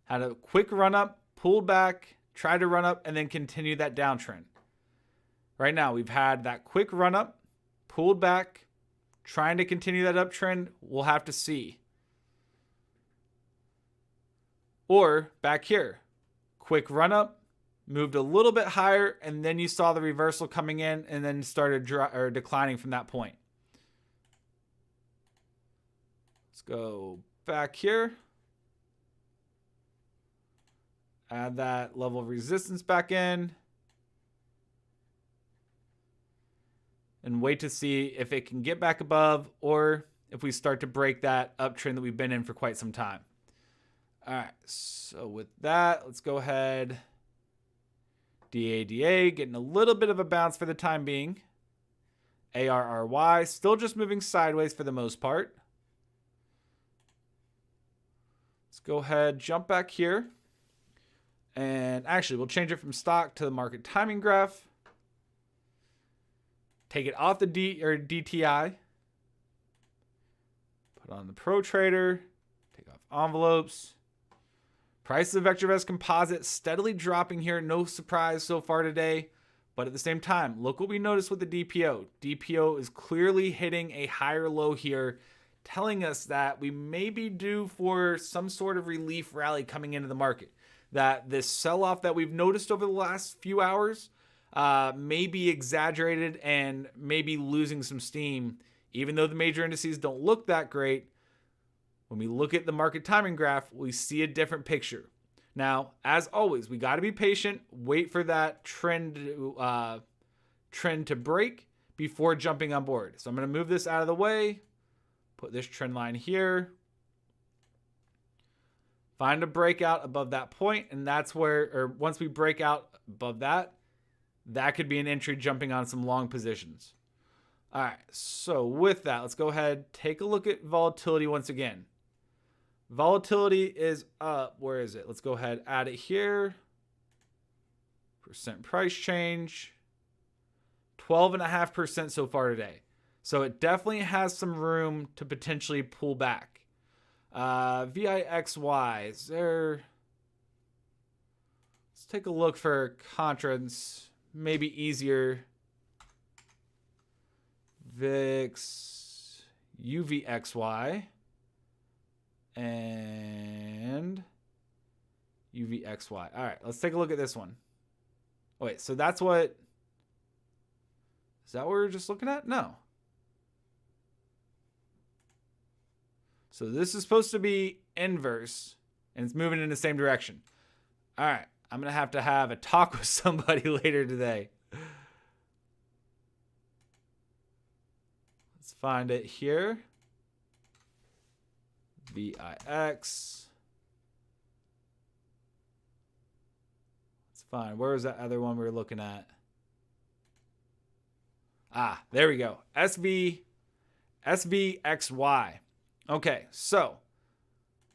Had a quick run up, pulled back, tried to run up, and then continue that downtrend. Right now, we've had that quick run up, pulled back, trying to continue that uptrend. We'll have to see. Or back here, quick run up, moved a little bit higher, and then you saw the reversal coming in and then started declining from that point. Let's go back here. Add that level of resistance back in. and wait to see if it can get back above or if we start to break that uptrend that we've been in for quite some time. All right, so with that, let's go ahead. DADA getting a little bit of a bounce for the time being. ARRY still just moving sideways for the most part. Let's go ahead, jump back here. And actually, we'll change it from stock to the market timing graph. Take it off the DTI. Put on the Pro Trader. Take off envelopes. Price of VectorVest composite steadily dropping here. No surprise so far today. But at the same time, look what we noticed with the DPO. DPO is clearly hitting a higher low here, telling us that we may be due for some sort of relief rally coming into the market. That this sell-off that we've noticed over the last few hours may be exaggerated and maybe losing some steam. Even though the major indices don't look that great, when we look at the market timing graph, we see a different picture. Now, as always, we got to be patient, wait for that trend to break before jumping on board. So I'm going to move this out of the way, put this trend line here, find a breakout above that point, and that's where, or once we break out above that, that could be an entry jumping on some long positions. All right, so with that, let's go ahead, take a look at volatility once again. Volatility is up. Where is it? Let's go ahead, add it here. Percent price change. 12.5% so far today. So it definitely has some room to potentially pull back. VIXY, is there... Let's take a look for contras. Maybe easier. VIX, UVXY. And UVXY. All right, let's take a look at this one. Oh, wait, so that's what... Is that what we were just looking at? No. So this is supposed to be inverse, and it's moving in the same direction. All right, I'm going to have a talk with somebody later today. Let's find it here. VIX. It's fine. Where was that other one we were looking at? Ah, there we go. SVXY. Okay, so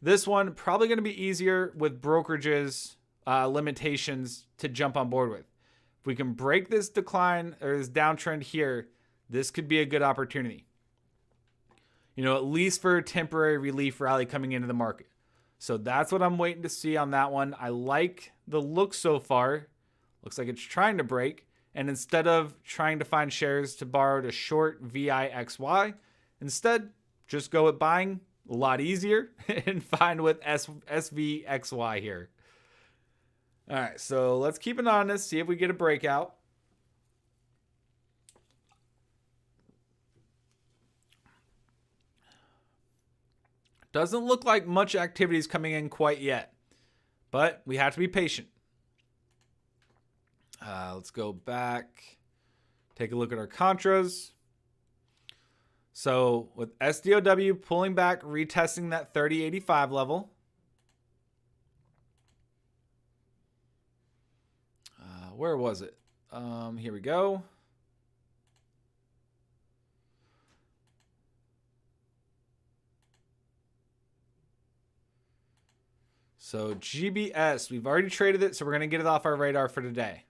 this one probably going to be easier with brokerages limitations to jump on board with. If we can break this decline or this downtrend here, this could be a good opportunity. You know, at least for a temporary relief rally coming into the market. So that's what I'm waiting to see on that one. I like the look so far. Looks like it's trying to break. And instead of trying to find shares to borrow to short VIXY, instead just go at buying, a lot easier, and find with SVXY here. All right, so let's keep an eye on this, see if we get a breakout. Doesn't look like much activity is coming in quite yet, but we have to be patient. Let's go back, take a look at our contras. So with SDOW pulling back, retesting that 3085 level. Where was it? Here we go. So GBS, we've already traded it, so we're going to get it off our radar for today.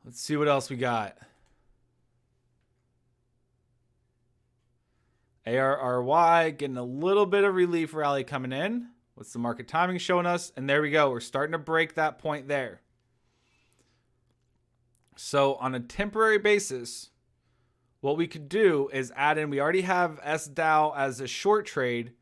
Let's see what else we got. ARRY getting a little bit of relief rally coming in. What's the market timing showing us? And there we go. We're starting to break that point there. So on a temporary basis, what we could do is add in, we already have SDOW as a short trade.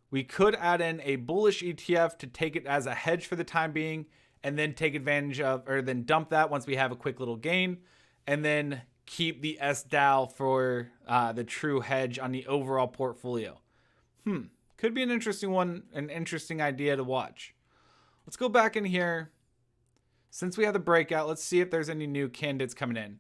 We could add in a bullish ETF to take it as a hedge for the time being, and then take advantage of, or then dump that once we have a quick little gain, and then keep the SDOW for the true hedge on the overall portfolio. Could be an interesting one, an interesting idea to watch. Let's go back in here, Since we have the breakout, let's see if there's any new candidates coming in.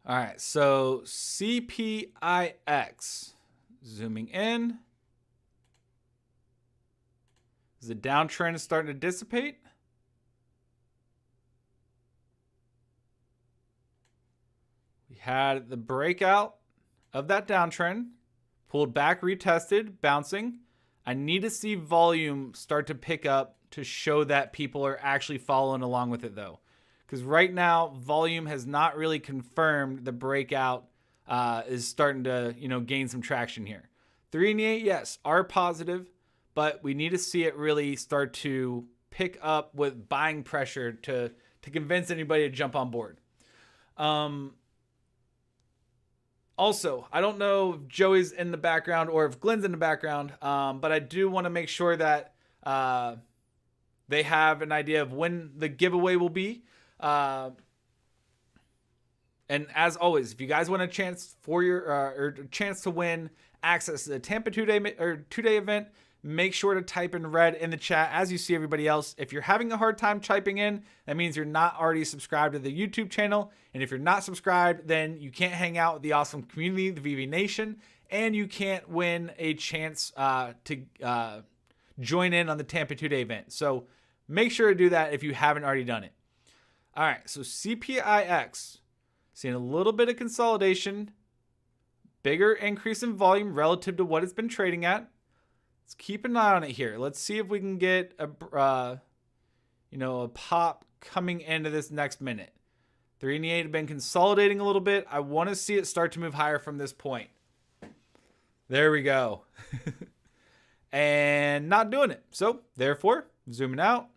All right, so CPIX, zooming in. Is the downtrend starting to dissipate? We had the breakout of that downtrend, pulled back, retested, bouncing. I need to see volume start to pick up to show that people are actually following along with it though. Because right now, volume has not really confirmed the breakout is starting to, gain some traction here. 3 and 8, yes, are positive, but we need to see it really start to pick up with buying pressure to convince anybody to jump on board. Also, I don't know if Joey's in the background or if Glenn's in the background, but I do want to make sure that they have an idea of when the giveaway will be. And as always, if you guys want a chance for your or a chance to win access to the Tampa 2-day event, make sure to type in red in the chat as you see everybody else. If you're having a hard time typing in, that means you're not already subscribed to the YouTube channel. And if you're not subscribed, then you can't hang out with the awesome community, the VV Nation, and you can't win a chance to join in on the Tampa 2-day event. So make sure to do that if you haven't already done it. All right, so CPIX, seeing a little bit of consolidation, bigger increase in volume relative to what it's been trading at. Let's keep an eye on it here. Let's see if we can get a pop coming into this next minute. 3 and 8 have been consolidating a little bit. I want to see it start to move higher from this point. There we go. And not doing it. So, therefore, zooming out,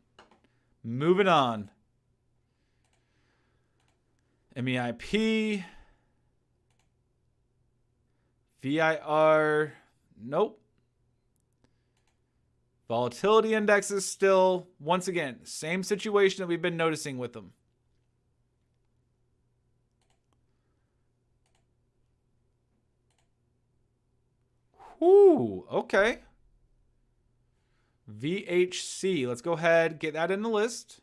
moving on. MEIP, VIR, nope. Volatility indexes still, once again, same situation that we've been noticing with them. Whoo, okay. VHC, let's go ahead, get that in the list.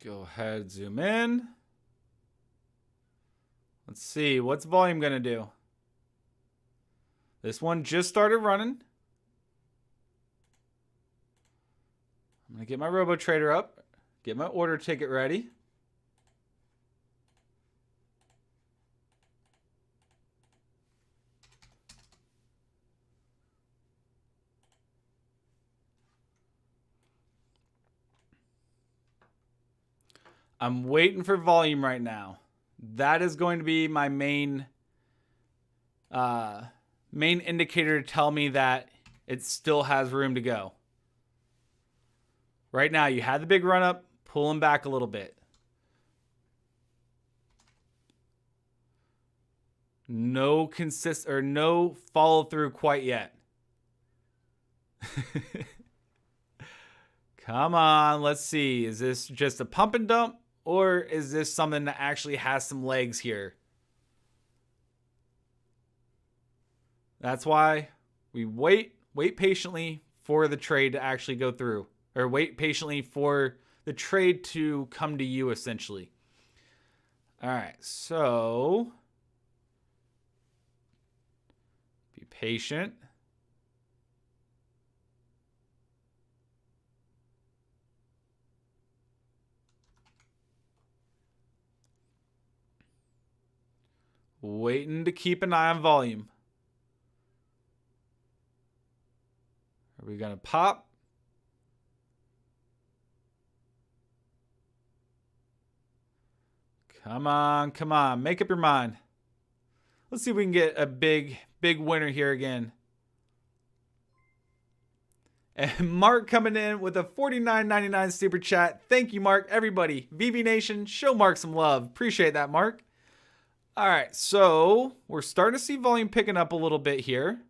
Go ahead, zoom in. Let's see, what's volume going to do? This one just started running. I'm going to get my RoboTrader up, get my order ticket ready. I'm waiting for volume right now. That is going to be my main indicator to tell me that it still has room to go. Right now, you had the big run up, pulling back a little bit. No follow through quite yet. Come on, let's see. Is this just a pump and dump? Or is this something that actually has some legs here? That's why we wait patiently for the trade to actually go through. Or wait patiently for the trade to come to you, essentially. All right, so be patient. Waiting to keep an eye on volume. Are we going to pop? Come on, come on. Make up your mind. Let's see if we can get a big winner here again. And Mark coming in with a $49.99 super chat. Thank you, Mark. Everybody, VV Nation, show Mark some love. Appreciate that, Mark. All right, so we're starting to see volume picking up a little bit here.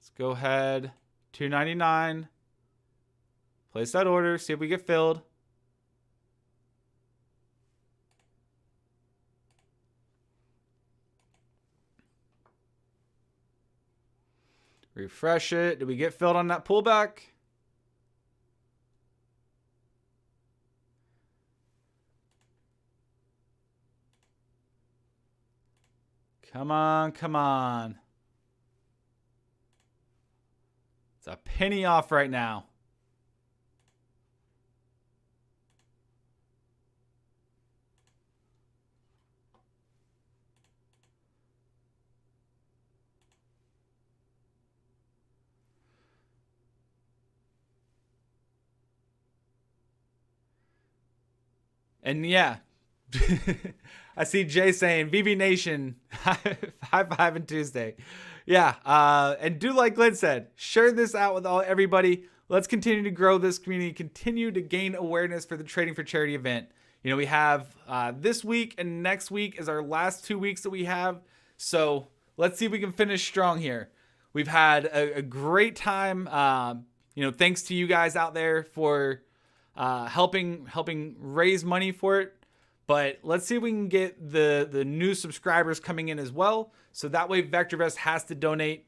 Let's go ahead. 299. Place that order. See if we get filled. Refresh it. Did we get filled on that pullback? Come on, come on. It's a penny off right now. And yeah, I see Jay saying, VB Nation, high five and Tuesday. Yeah, and do like Glenn said, share this out with everybody. Let's continue to grow this community, continue to gain awareness for the Trading for Charity event. You know, we have this week and next week is our last 2 weeks that we have. So let's see if we can finish strong here. We've had a great time. You know, thanks to you guys out there for helping raise money for it. But let's see if we can get the new subscribers coming in as well. So that way VectorVest has to donate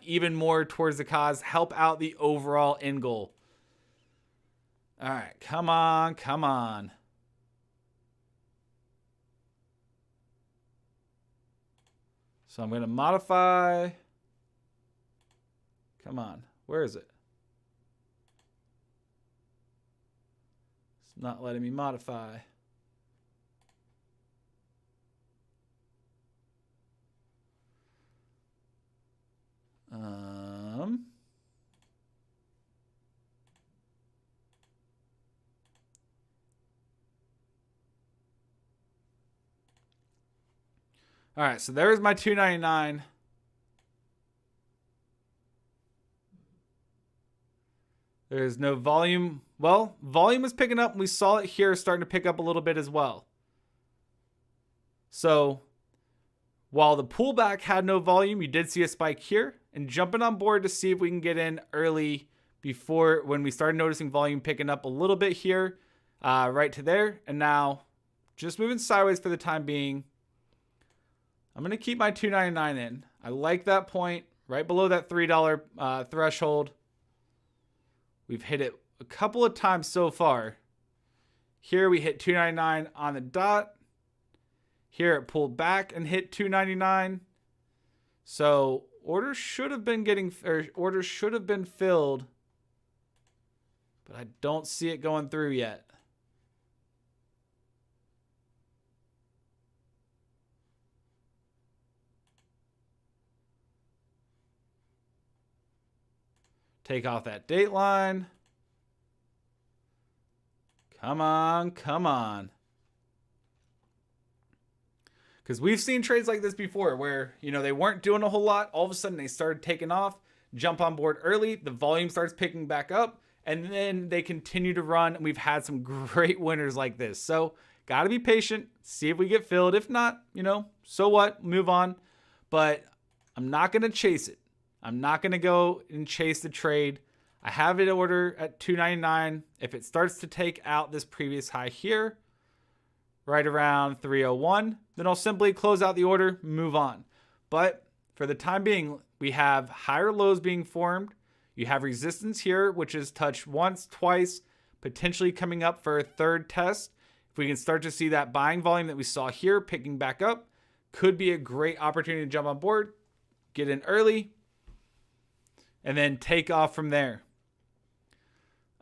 even more towards the cause, help out the overall end goal. All right, come on, come on. So I'm going to modify. Come on, where is it? It's not letting me modify. All right, so there's my 299. There's no volume. Well, volume is picking up. We saw it here starting to pick up a little bit as well. So while the pullback had no volume, you did see a spike here. And jumping on board to see if we can get in early before when we started noticing volume picking up a little bit here, right to there. And now just moving sideways for the time being. I'm going to keep my 299 in. I like that point right below that $3 threshold. We've hit it a couple of times so far. Here we hit 299 on the dot. Here it pulled back and hit 299. So orders should have been filled, but I don't see it going through yet. Take off that date line. Come on, come on. Because we've seen trades like this before where, you know, they weren't doing a whole lot. All of a sudden they started taking off, jump on board early. The volume starts picking back up and then they continue to run. And we've had some great winners like this. So got to be patient. See if we get filled. If not, you know, so what? Move on. But I'm not going to chase it. I'm not going to go and chase the trade. I have it order at 299. If it starts to take out this previous high here, right around 301, then I'll simply close out the order, move on. But for the time being, we have higher lows being formed. You have resistance here, which is touched once, twice, potentially coming up for a third test. If we can start to see that buying volume that we saw here picking back up, could be a great opportunity to jump on board, get in early, and then take off from there.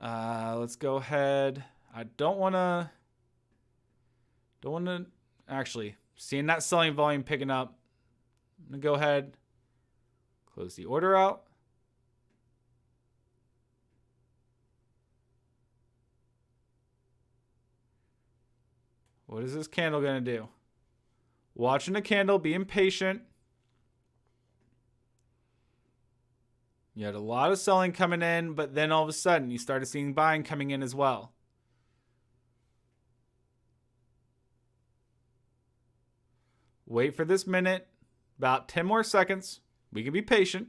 Let's go ahead. I don't want to actually seeing that selling volume picking up. I'm going to go ahead, close the order out. What is this candle going to do? Watching the candle, being patient. You had a lot of selling coming in, but then all of a sudden you started seeing buying coming in as well. Wait for this minute, about 10 more seconds. We can be patient.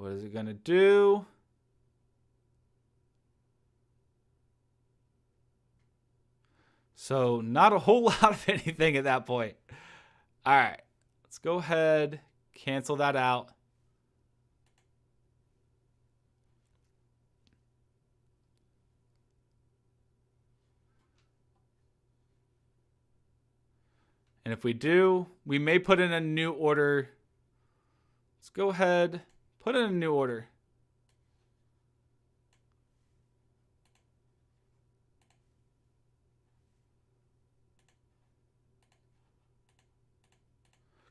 What is it going to do? So not a whole lot of anything at that point. All right, let's go ahead, cancel that out. And if we do, we may put in a new order. Let's go ahead, put in a new order.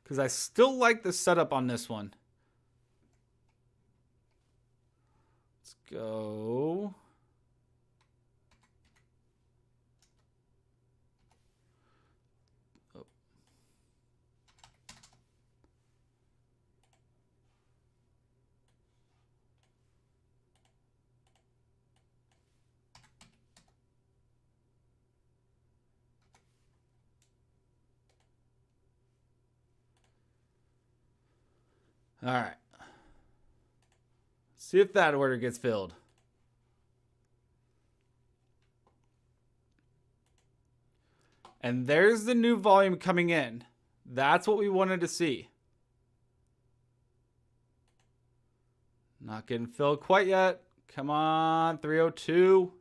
Because I still like the setup on this one. Let's go. Oh. All right. See if that order gets filled. And there's the new volume coming in. That's what we wanted to see. Not getting filled quite yet. Come on, 302.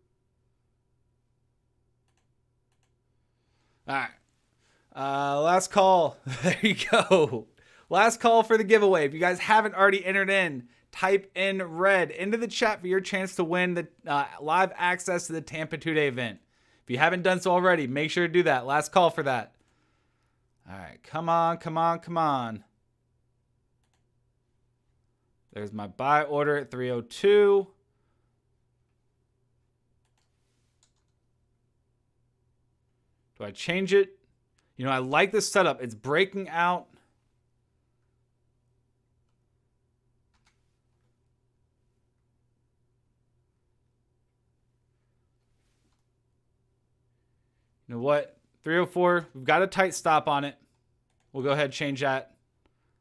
All right. Last call. There you go. Last call for the giveaway. If you guys haven't already entered in, type in red into the chat for your chance to win the live access to the Tampa 2-day event. If you haven't done so already, make sure to do that. Last call for that. All right, come on, come on, come on. There's my buy order at 302. Do I change it? You know, I like this setup. It's breaking out. You know what? 304. We've got a tight stop on it. We'll go ahead and change that.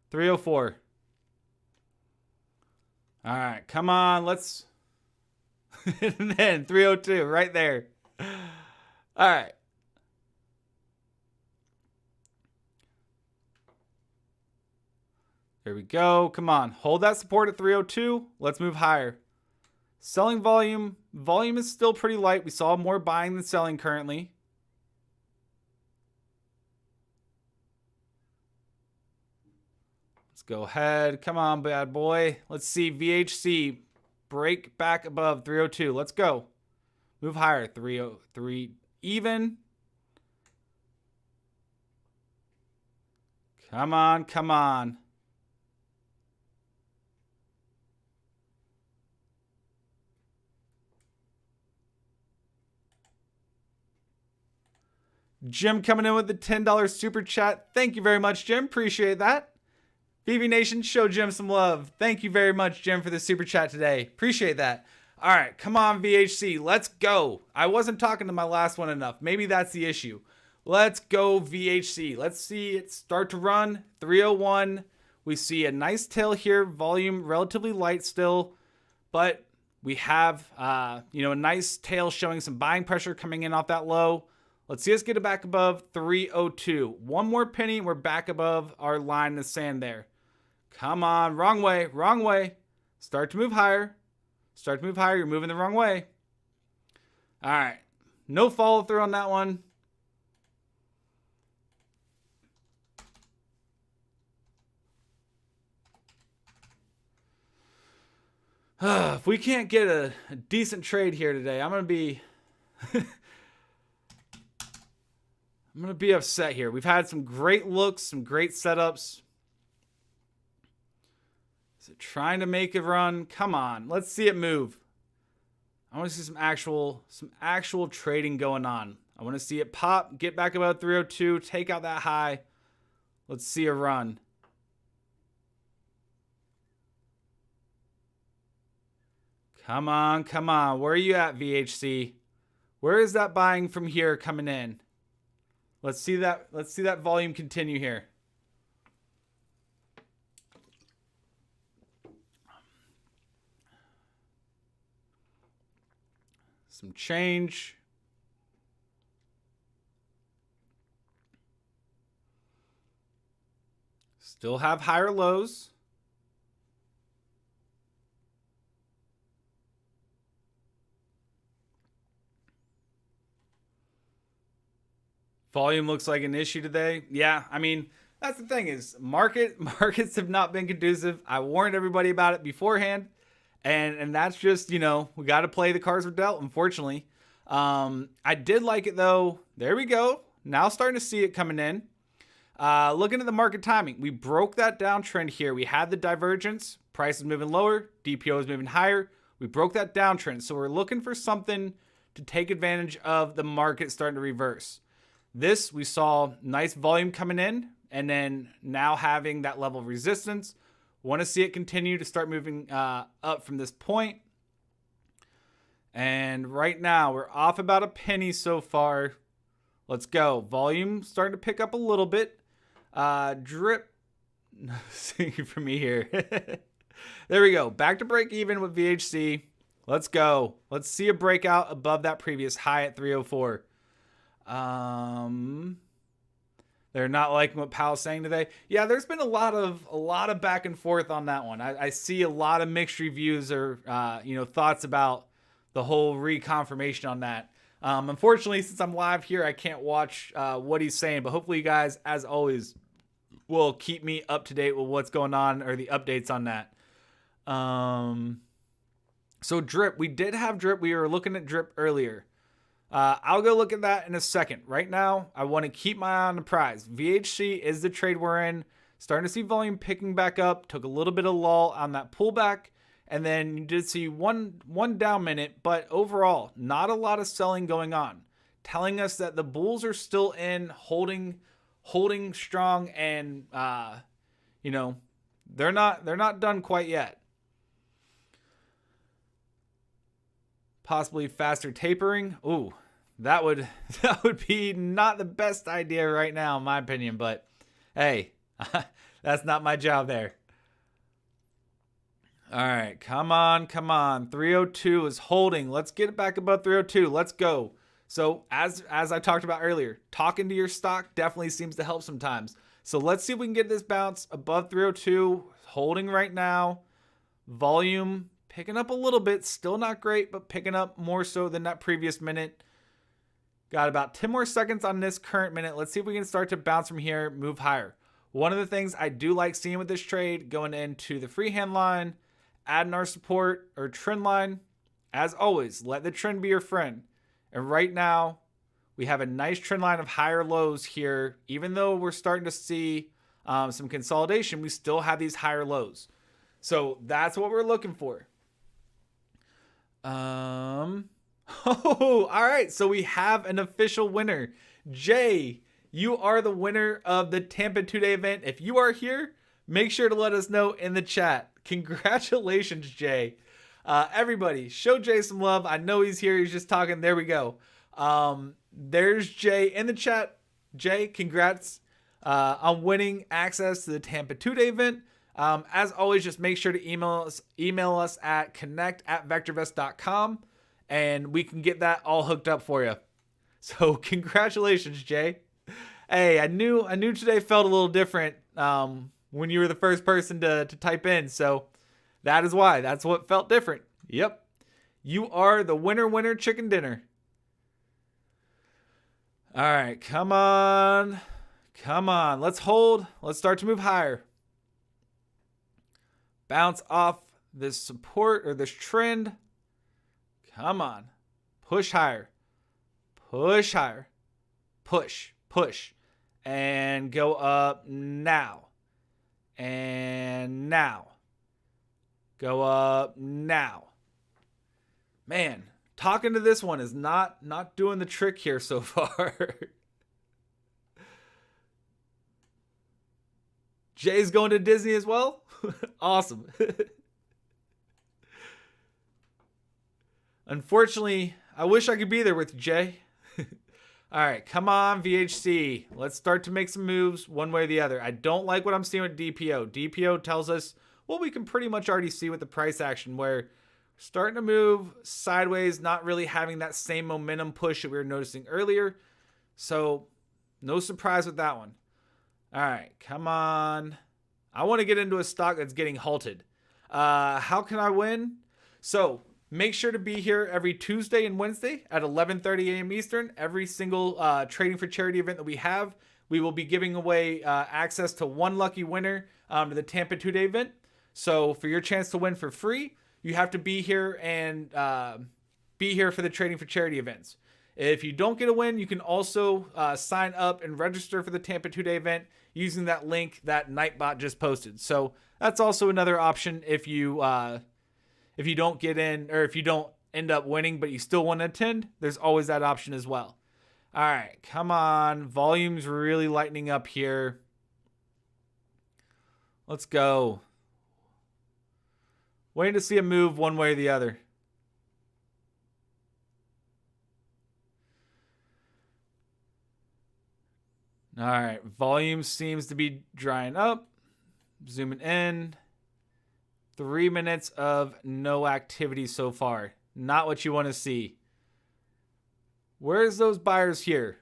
304. All right, come on. Let's. And then 302 right there. All right. There we go. Come on. Hold that support at 302. Let's move higher. Selling volume. Volume is still pretty light. We saw more buying than selling currently. Let's go ahead. Come on, bad boy. Let's see VHC break back above 302. Let's go. Move higher. 303 even. Come on, come on. Jim coming in with the $10 super chat. Thank you very much, Jim. Appreciate that. BB Nation, show Jim some love. Thank you very much, Jim, for the super chat today. Appreciate that. All right, come on, VHC. Let's go. I wasn't talking to my last one enough. Maybe that's the issue. Let's go, VHC. Let's see it start to run. 301. We see a nice tail here. Volume relatively light still, but we have a nice tail showing some buying pressure coming in off that low. Let's see us get it back above 302. One more penny and we're back above our line in the sand there. Come on. Wrong way. Wrong way. Start to move higher. Start to move higher. You're moving the wrong way. All right. No follow through on that one. If we can't get a decent trade here today, I'm going to be... I'm going to be upset here. We've had some great looks, some great setups. Is it trying to make it run? Come on. Let's see it move. I want to see some actual trading going on. I want to see it pop, get back above 302, take out that high. Let's see a run. Come on, come on. Where are you at, VHC? Where is that buying from here coming in? Let's see that volume continue here. some change. Still have higher lows. Volume looks like an issue today. Yeah, I mean, that's the thing is markets have not been conducive. I warned everybody about it beforehand. And that's just, we got to play the cards we're dealt, unfortunately. I did like it, though. There we go. Now starting to see it coming in. Looking at the market timing, we broke that downtrend here. We had the divergence. Price is moving lower. DPO is moving higher. We broke that downtrend. So we're looking for something to take advantage of the market starting to reverse. This, we saw nice volume coming in, and then now having that level of resistance. Want to see it continue to start moving up from this point. And right now, we're off about a penny so far. Let's go. Volume starting to pick up a little bit. Drip. Singing for me here. There we go. Back to break even with VHC. Let's go. Let's see a breakout above that previous high at 304. They're not liking what Powell's saying today. Yeah, there's been a lot of back and forth on that one. I see a lot of mixed reviews or thoughts about the whole reconfirmation on that. Unfortunately, since I'm live here, I can't watch what he's saying, but hopefully you guys, as always, will keep me up to date with what's going on or the updates on that. So drip, we did have drip. We were looking at drip earlier. I'll go look at that in a second. Right now, I want to keep my eye on the prize. VHC is the trade we're in. Starting to see volume picking back up. Took a little bit of lull on that pullback. And then you did see one down minute. But overall, not a lot of selling going on. Telling us that the bulls are still in, holding strong. And, they're not done quite yet. Possibly faster tapering. Ooh, that would be not the best idea right now, in my opinion. But hey, that's not my job there. All right, come on. 302 is holding. Let's get it back above 302. Let's go. So as I talked about earlier, talking to your stock definitely seems to help sometimes. So let's see if we can get this bounce above 302. Holding right now. Volume picking up a little bit, still not great, but picking up more so than that previous minute. Got about 10 more seconds on this current minute. Let's see if we can start to bounce from here, move higher. One of the things I do like seeing with this trade, going into the freehand line, adding our support or trend line. As always, let the trend be your friend. And right now, we have a nice trend line of higher lows here. Even though we're starting to see some consolidation, we still have these higher lows. So that's what we're looking for. All right. So we have an official winner. Jay, you are the winner of the Tampa 2-day event. If you are here, make sure to let us know in the chat. Congratulations, Jay. Everybody, show Jay some love. I know he's here. He's just talking. There we go. There's Jay in the chat. Jay, congrats on winning access to the Tampa 2-day event. As always, just make sure to email us at connect@vectorvest.com and we can get that all hooked up for you. So congratulations, Jay. Hey, I knew today felt a little different when you were the first person to type in. So that is why. That's what felt different. Yep. You are the winner chicken dinner. All right, come on. Let's hold. Let's start to move higher. Bounce off this support or this trend. Come on. Push higher. Push. And go up now. And now. Go up now. Man, talking to this one is not doing the trick here so far. Jay's going to Disney as well? Awesome. Unfortunately, I wish I could be there with Jay. All right, come on, VHC. Let's start to make some moves one way or the other. I don't like what I'm seeing with DPO. DPO tells us what we can pretty much already see with the price action, where we're starting to move sideways, not really having that same momentum push that we were noticing earlier. So no surprise with that one. All right, come on. I want to get into a stock that's getting halted. How can I win? So make sure to be here every Tuesday and Wednesday at 11:30 a.m. Eastern. Every single Trading for Charity event that we have, we will be giving away access to one lucky winner to the Tampa 2-day event. So for your chance to win for free, you have to be here and be here for the Trading for Charity events. If you don't get a win, you can also sign up and register for the Tampa 2-day event using that link that Nightbot just posted. So that's also another option if you don't get in, or if you don't end up winning but you still want to attend, there's always that option as well. All right, come on. Volume's really lightening up here. Let's go. Waiting to see a move one way or the other. All right, volume seems to be drying up. Zooming in. 3 minutes of no activity so far. Not what you want to see. Where's those buyers here?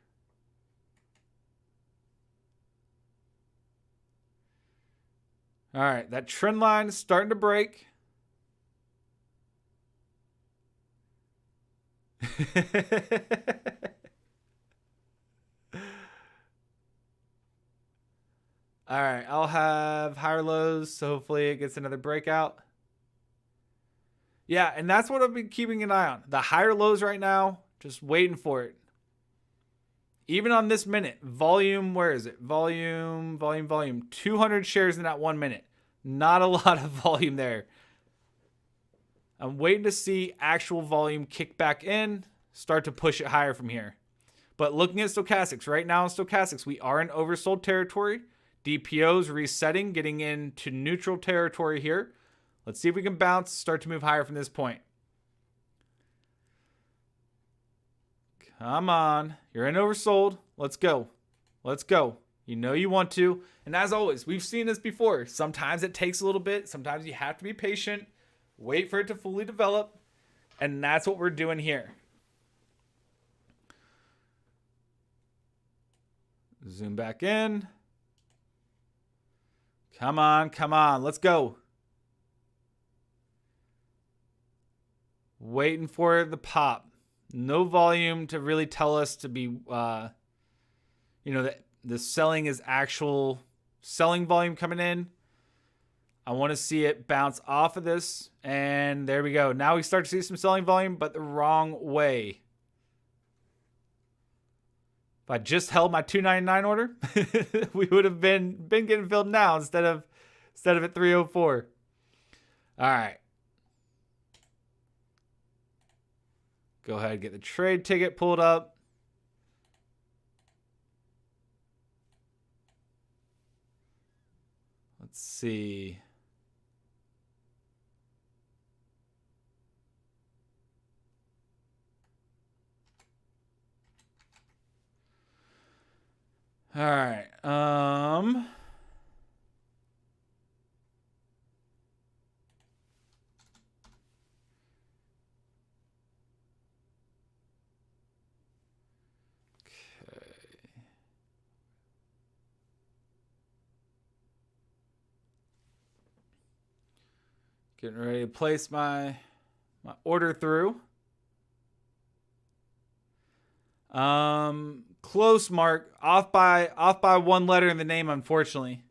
All right, that trend line is starting to break. All right, I'll have higher lows, so hopefully it gets another breakout. Yeah, and that's what I've been keeping an eye on. The higher lows right now, just waiting for it. Even on this minute, volume, where is it? Volume. 200 shares in that 1 minute. Not a lot of volume there. I'm waiting to see actual volume kick back in, start to push it higher from here. But looking at stochastics, right now in stochastics, we are in oversold territory. DPO's resetting, getting into neutral territory here. Let's see if we can bounce, start to move higher from this point. Come on. You're in oversold. Let's go. Let's go. You know you want to. And as always, we've seen this before. Sometimes it takes a little bit. Sometimes you have to be patient. Wait for it to fully develop. And that's what we're doing here. Zoom back in. Come on, come on. Let's go. Waiting for the pop. No volume to really tell us to be, that the selling is actual selling volume coming in. I want to see it bounce off of this. And there we go. Now we start to see some selling volume, but the wrong way. If I just held my 299 order, we would have been getting filled now instead of at 304. All right. Go ahead, get the trade ticket pulled up. Let's see. All right. Getting ready to place my order through. Close, Mark. Off by one letter in the name, unfortunately.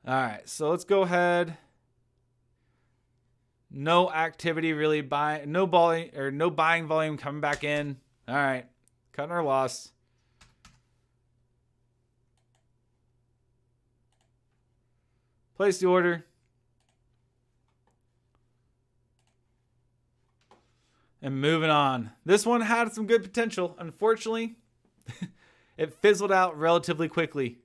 All right, so let's go ahead. No activity really no buying volume coming back in. All right, cutting our loss. Place the order. And moving on. This one had some good potential. Unfortunately, it fizzled out relatively quickly.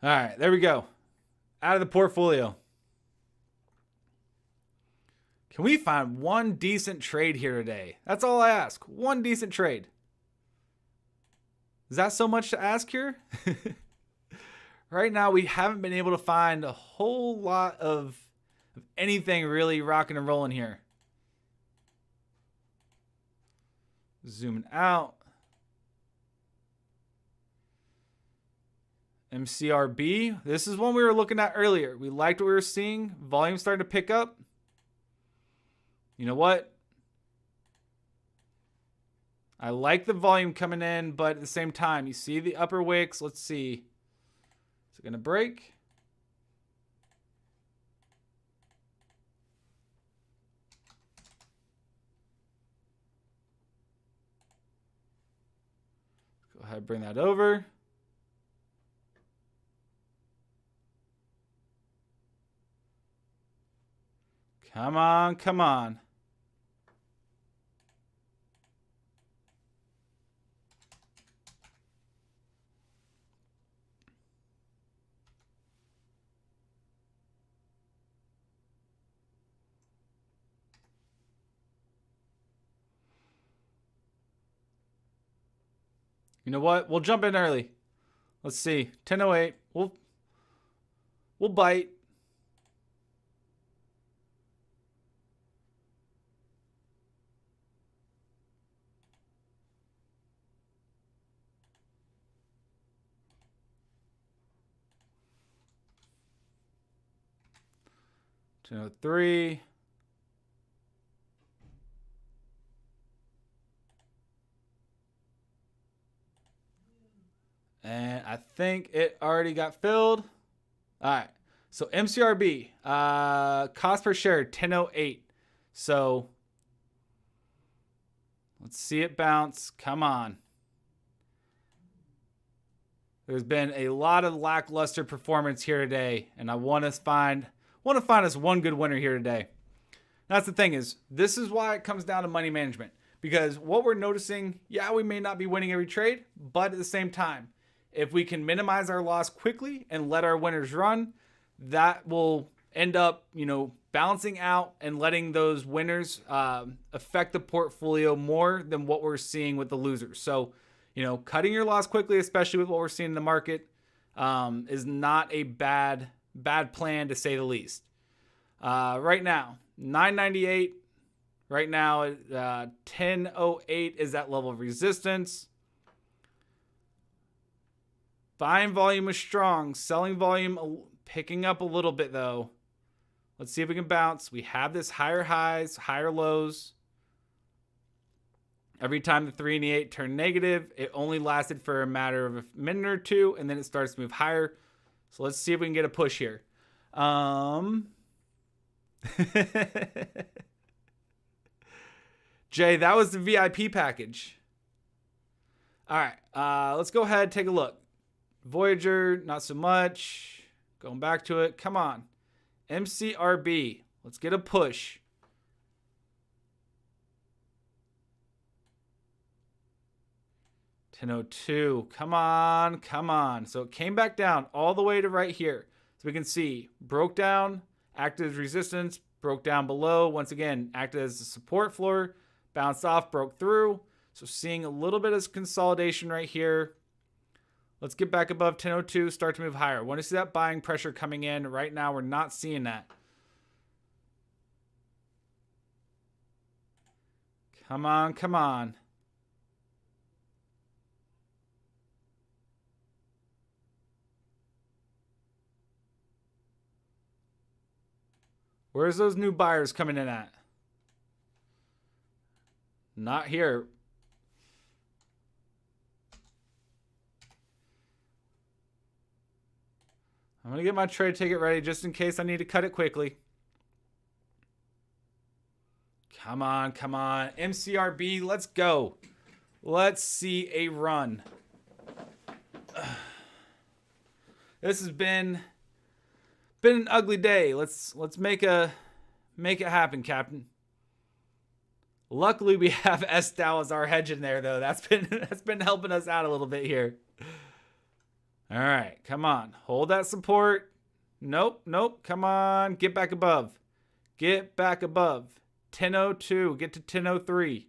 All right, there we go. Out of the portfolio. Can we find one decent trade here today? That's all I ask. One decent trade. Is that so much to ask here? Right now, we haven't been able to find a whole lot of anything really rocking and rolling here. Zooming out. MCRB. This is one we were looking at earlier. We liked what we were seeing. Volume starting to pick up. You know what? I like the volume coming in, but at the same time, you see the upper wicks. Let's see. Is it going to break? Go ahead, bring that over. Come on, come on. You know what? We'll jump in early. Let's see. 10:08. We'll bite. $10:03. And I think it already got filled. All right. So MCRB, cost per share, 10.08. So let's see it bounce. Come on. There's been a lot of lackluster performance here today, and I want to find us one good winner here today. That's the thing is, this is why it comes down to money management. Because what we're noticing, yeah, we may not be winning every trade, but at the same time, if we can minimize our loss quickly and let our winners run, that will end up, balancing out and letting those winners affect the portfolio more than what we're seeing with the losers. So, cutting your loss quickly, especially with what we're seeing in the market, is not a bad plan to say the least. Right now, 998. Right now, 10.08 is that level of resistance. Buying volume is strong. Selling volume picking up a little bit, though. Let's see if we can bounce. We have this higher highs, higher lows. Every time the 3 and the 8 turn negative, it only lasted for a matter of a minute or two, and then it starts to move higher. So let's see if we can get a push here. Jay, that was the VIP package. All right, let's go ahead and take a look. Voyager, not so much. Going back to it. Come on. MCRB. Let's get a push. $10.02. Come on. Come on. So it came back down all the way to right here. So we can see broke down, acted as resistance, broke down below. Once again, acted as a support floor, bounced off, broke through. So seeing a little bit of consolidation right here. Let's get back above 10.02, start to move higher. Want to see that buying pressure coming in. Right now, we're not seeing that. Come on, come on. Where's those new buyers coming in at? Not here. I'm going to get my trade ticket ready just in case I need to cut it quickly. Come on, come on. MCRB, let's go. Let's see a run. This has been an ugly day. Let's make it happen, Captain. Luckily, we have S-Dow as our hedge in there, though. That's been helping us out a little bit here. All right, come on. Hold that support. Nope. Come on. Get back above. Get back above. 10.02, get to 10.03.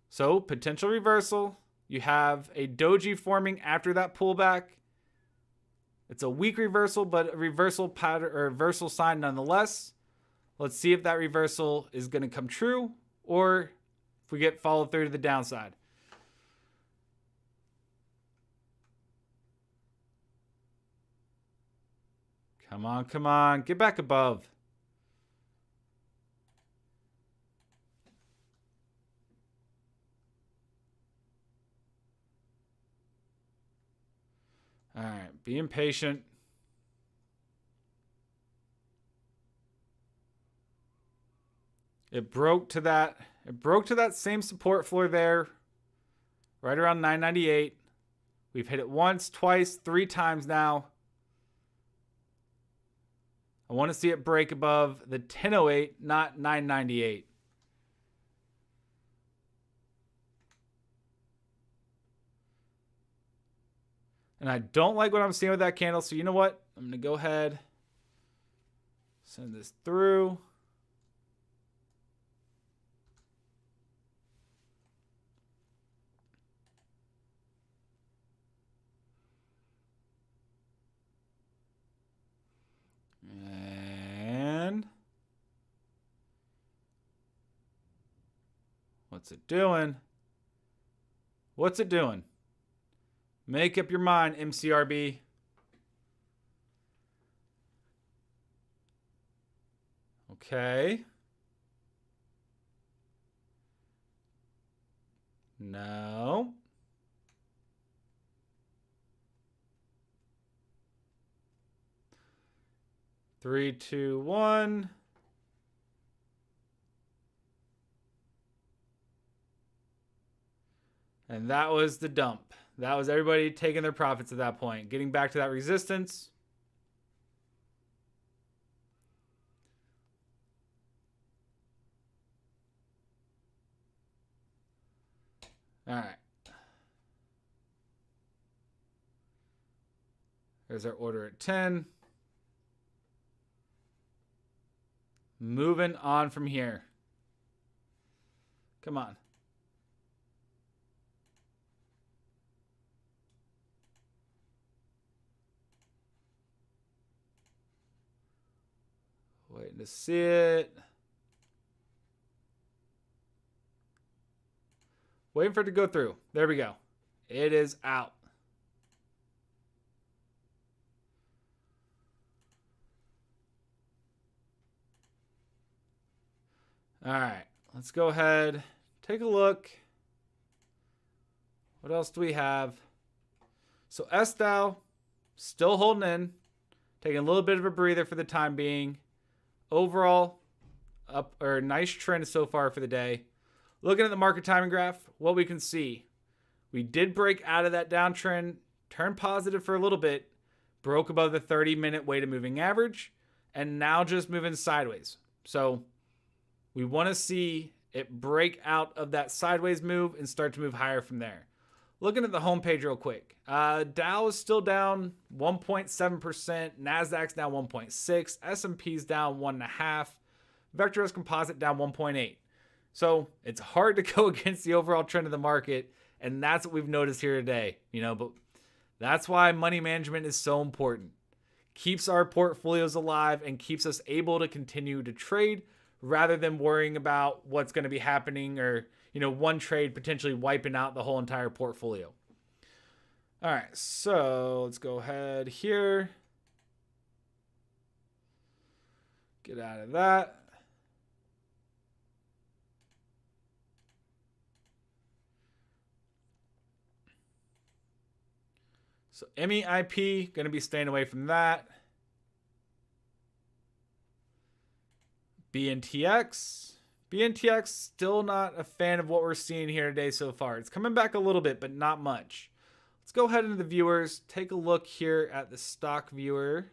So potential reversal. You have a doji forming after that pullback. It's a weak reversal, but a reversal pattern or reversal sign nonetheless. Let's see if that reversal is going to come true or if we get followed through to the downside. Come on, come on. Get back above. All right, being patient. It broke to that same support floor there, right around 998. We've hit it once, twice, 3 times now. I want to see it break above the 1008, not 998. And I don't like what I'm seeing with that candle. So you know what? I'm going to go ahead, send this through. And what's it doing? What's it doing? Make up your mind, MCRB. Okay. No. Three, two, one. And that was the dump. That was everybody taking their profits at that point. Getting back to that resistance. All right. There's our order at 10. Moving on from here. Come on. Waiting to see it. Waiting for it to go through. There we go. It is out. All right. Let's go ahead. Take a look. What else do we have? So SDAO still holding in. Taking a little bit of a breather for the time being. Overall, up or nice trend so far for the day. Looking at the market timing graph, what we can see, we did break out of that downtrend, turned positive for a little bit, broke above the 30-minute weighted moving average, and now just moving sideways. So we want to see it break out of that sideways move and start to move higher from there. Looking at the homepage real quick, Dow is still down 1.7%, Nasdaq's down 1.6%, S&P's down 1.5%, VectorVest Composite down 1.8%. So it's hard to go against the overall trend of the market, and that's what we've noticed here today. But that's why money management is so important. Keeps our portfolios alive and keeps us able to continue to trade rather than worrying about what's going to be happening or one trade potentially wiping out the whole entire portfolio. All right, so let's go ahead here. Get out of that. So MEIP, going to be staying away from that. BNTX. BNTX, still not a fan of what we're seeing here today so far. It's coming back a little bit, but not much. Let's go ahead into the viewers. Take a look here at the stock viewer.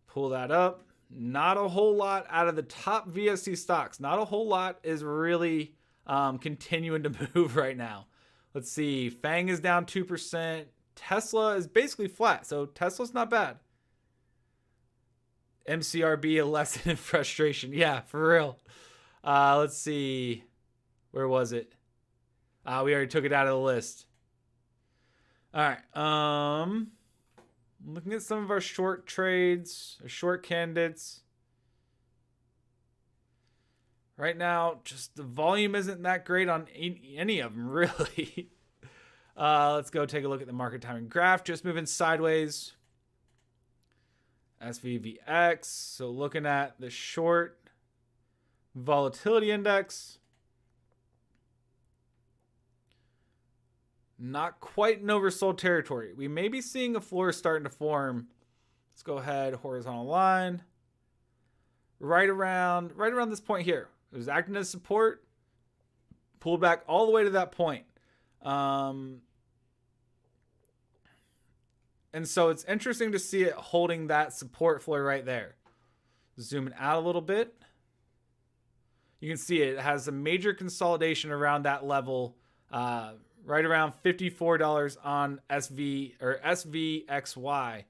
Pull that up. Not a whole lot out of the top VSC stocks. Not a whole lot is really continuing to move right now. Let's see. FANG is down 2%. Tesla is basically flat, so Tesla's not bad. MCRB, a lesson in frustration. Yeah, for real. Let's see. Where was it? We already took it out of the list. All right. Looking at some of our short trades, or short candidates. Right now, just the volume isn't that great on any of them, really. Let's go take a look at the market timing graph. Just moving sideways. SVVX. So looking at the short volatility index. Not quite in oversold territory. We may be seeing a floor starting to form. Let's go ahead, horizontal line. Right around this point here. It was acting as support. Pulled back all the way to that point. And so it's interesting to see it holding that support floor right there. Zooming out a little bit. You can see it has a major consolidation around that level. Right around $54 on SVXY.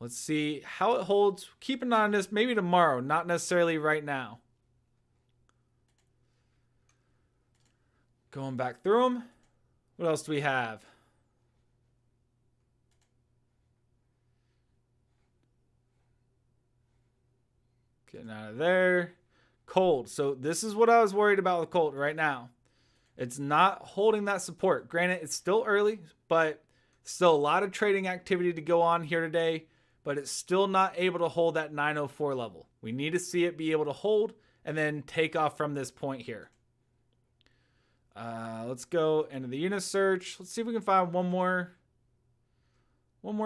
Let's see how it holds. Keep an eye on this maybe tomorrow, not necessarily right now. Going back through them. What else do we have? Getting out of there. KOLD. So this is what I was worried about with KOLD right now. It's not holding that support. Granted, it's still early, but still a lot of trading activity to go on here today, but it's still not able to hold that 904 level. We need to see it be able to hold and then take off from this point here. Let's go into the unit search. Let's see if we can find one more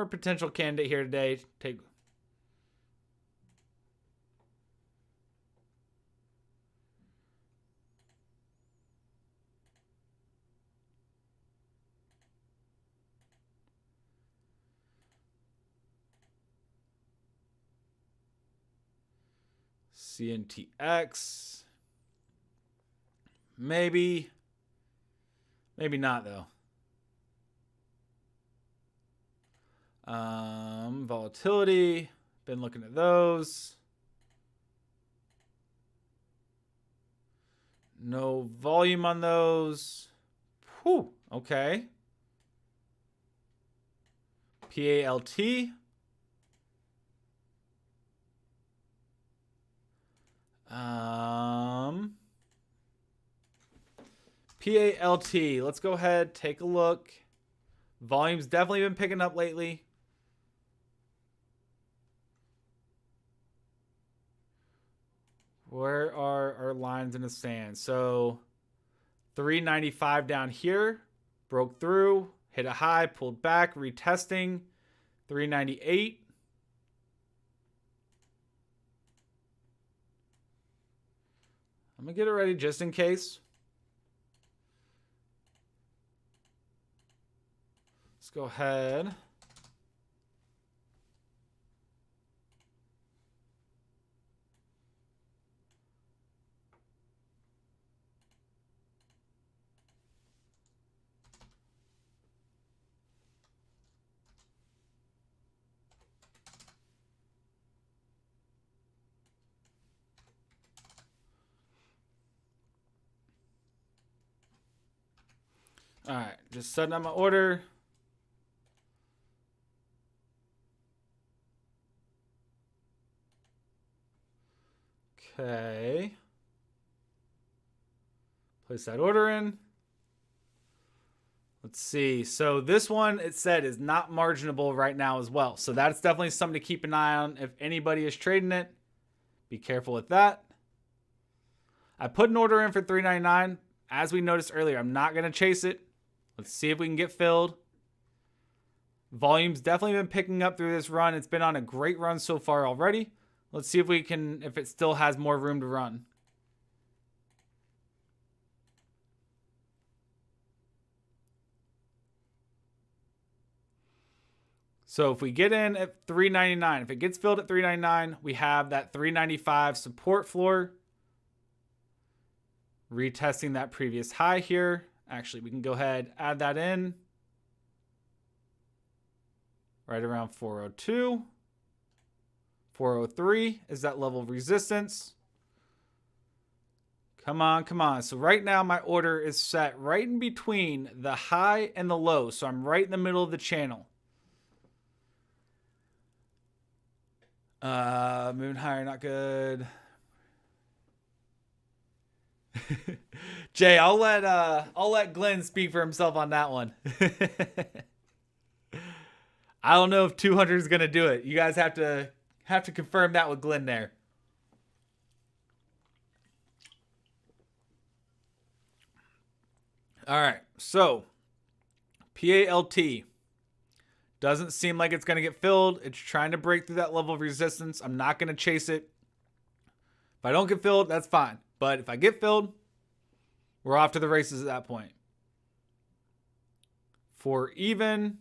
potential candidate here today. Take CNTX. Maybe not though. Volatility. Been looking at those. No volume on those. Whew, okay. PALT. PALT. Let's go ahead, take a look. Volume's definitely been picking up lately. Where are our lines in the sand? So 395 down here, broke through, hit a high, pulled back, retesting. 398. I'm going to get it ready just in case. Let's go ahead. All right, just setting up my order. Okay. Place that order in. Let's see. So this one, it said, is not marginable right now as well. So that's definitely something to keep an eye on. If anybody is trading it, be careful with that. I put an order in for $3.99. As we noticed earlier, I'm not going to chase it. Let's see if we can get filled. Volume's definitely been picking up through this run. It's been on a great run so far already. Let's see if we can, if it still has more room to run. So if we get in at $3.99, if it gets filled at $3.99, we have that $3.95 support floor. Retesting that previous high here. Actually, we can go ahead, add that in. right around 402. 403 is that level of resistance. Come on, come on. So right now my order is set right in between the high and the low. So I'm right in the middle of the channel. Moving higher, not good. Jay, I'll let Glenn speak for himself on that one. I don't know if 200 is gonna do it. You guys have to confirm that with Glenn there. All right, so PALT doesn't seem like it's gonna get filled. It's trying to break through that level of resistance. I'm not gonna chase it. If I don't get filled, that's fine. But if I get filled, we're off to the races at that point. For even,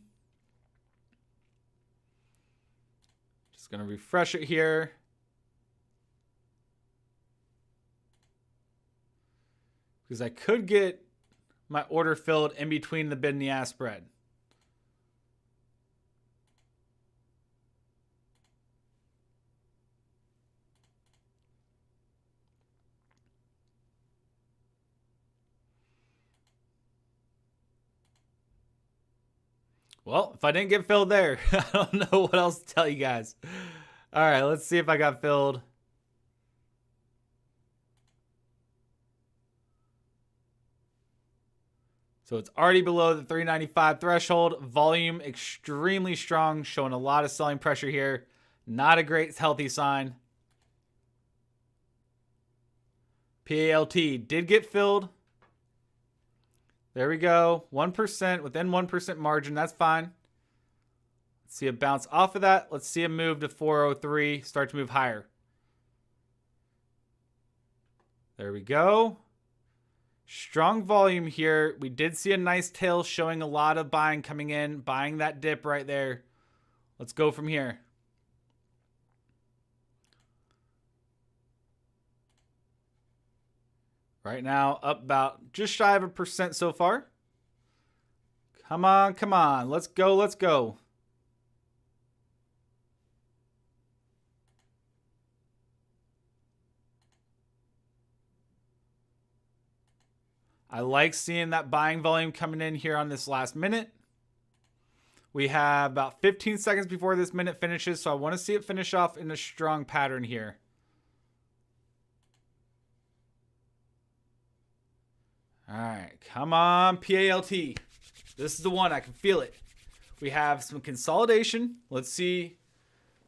just going to refresh it here. Because I could get my order filled in between the bid and the ask spread. Well, if I didn't get filled there, I don't know what else to tell you guys. All right, let's see if I got filled. So it's already below the 395 threshold. Volume extremely strong, showing a lot of selling pressure here. Not a great healthy sign. PALT did get filled. There we go. 1%, within 1% margin. That's fine. Let's see a bounce off of that. Let's see a move to 403. Start to move higher. There we go. Strong volume here. We did see a nice tail showing a lot of buying coming in. Buying that dip right there. Let's go from here. Right now, up about just shy of 1% so far. Come on, come on. Let's go, let's go. I like seeing that buying volume coming in here on this last minute. We have about 15 seconds before this minute finishes, so I want to see it finish off in a strong pattern here. All right, come on, PALT. This is the one. I can feel it. We have some consolidation. Let's see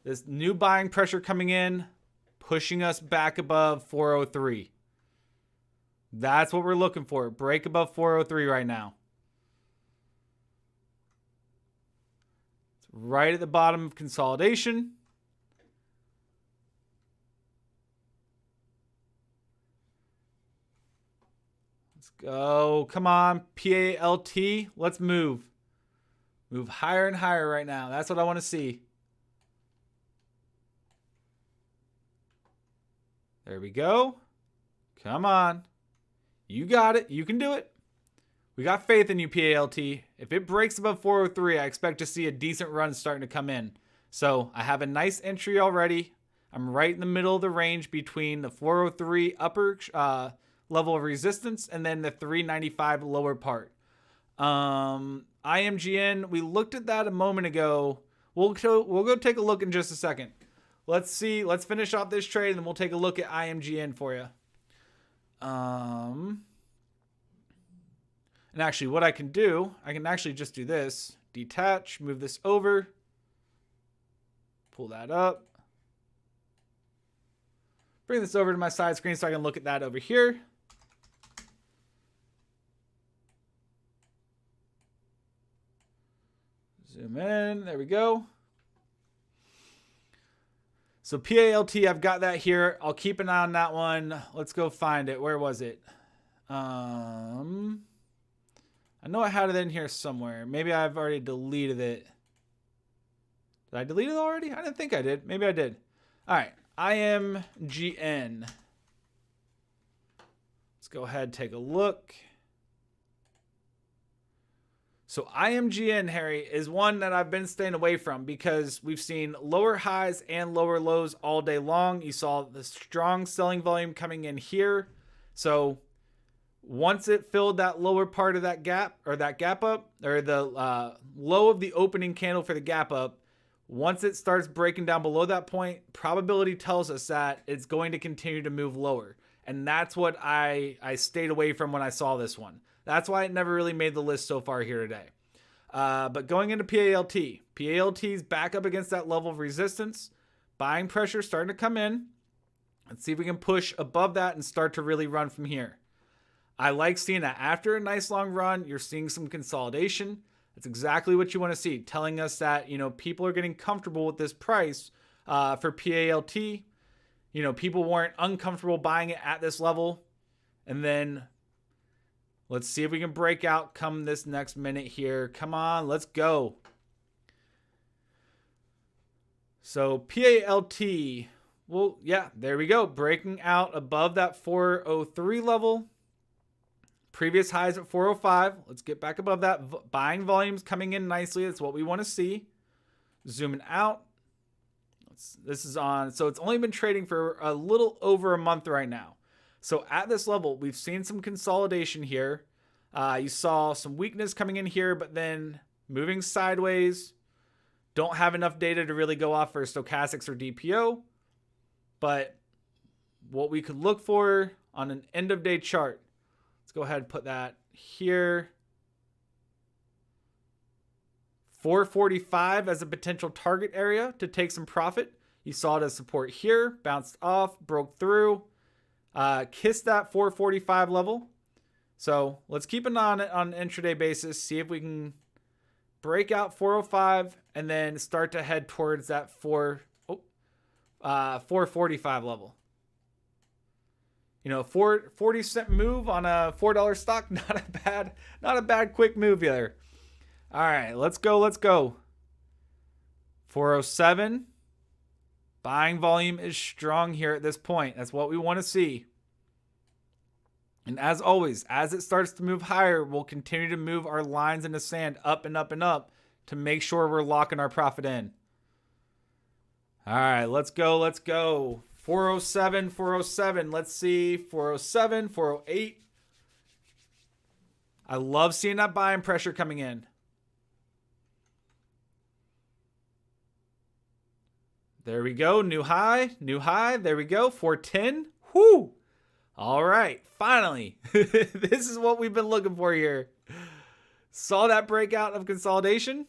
this new buying pressure coming in, pushing us back above 403. That's what we're looking for. Break above 403 right now. It's right at the bottom of consolidation. Go. Come on, PALT. Let's move. Move higher and higher right now. That's what I want to see. There we go. Come on. You got it. You can do it. We got faith in you, PALT. If it breaks above 403, I expect to see a decent run starting to come in. So I have a nice entry already. I'm right in the middle of the range between the 403 upper level of resistance and then the 395 lower part. IMGN, we looked at that a moment ago. We'll go take a look in just a second. Let's see. Let's finish off this trade and then we'll take a look at IMGN for you. And actually what I can do, I can actually just do this. Detach, move this over. Pull that up. Bring this over to my side screen so I can look at that over here. Zoom in. There we go. So PALT, I've got that here. I'll keep an eye on that one. Let's go find it. Where was it? I know I had it in here somewhere. Maybe I've already deleted it. Did I delete it already? I didn't think I did. Maybe I did. All right. IMGN. Let's go ahead and take a look. So IMGN, Harry, is one that I've been staying away from because we've seen lower highs and lower lows all day long. You saw the strong selling volume coming in here. So once it filled that lower part of that gap, or that gap up, or the low of the opening candle for the gap up, once it starts breaking down below that point, probability tells us that it's going to continue to move lower. And that's what I stayed away from when I saw this one. That's why it never really made the list so far here today. But going into PALT, PALT's back up against that level of resistance. Buying pressure starting to come in. Let's see if we can push above that and start to really run from here. I like seeing that after a nice long run, you're seeing some consolidation. That's exactly what you want to see, telling us that, you know, people are getting comfortable with this price for PALT. You know, people weren't uncomfortable buying it at this level. And then let's see if we can break out come this next minute here. Come on, let's go. So PALT, well, yeah, there we go. Breaking out above that 403 level. Previous highs at 405. Let's get back above that. Buying volumes coming in nicely. That's what we want to see. Zooming out. This is on. So it's only been trading for a little over a month right now. So at this level, we've seen some consolidation here. You saw some weakness coming in here, but then moving sideways. Don't have enough data to really go off for stochastics or DPO. But what we could look for on an end of day chart. Let's go ahead and put that here. 445 as a potential target area to take some profit. You saw it as support here, bounced off, broke through, kissed that 445 level. So let's keep an eye on it on an intraday basis, see if we can break out 405 and then start to head towards that 445 level. You know, 40-cent move on a $4 stock, not a bad quick move either. All right, let's go. 407. Buying volume is strong here at this point. That's what we want to see. And as always, as it starts to move higher, we'll continue to move our lines in the sand up and up and up to make sure we're locking our profit in. All right, let's go. 407. Let's see. 407, 408. I love seeing that buying pressure coming in. There we go. New high. There we go. 410. Whoo. All right. Finally. This is what we've been looking for here. Saw that breakout of consolidation.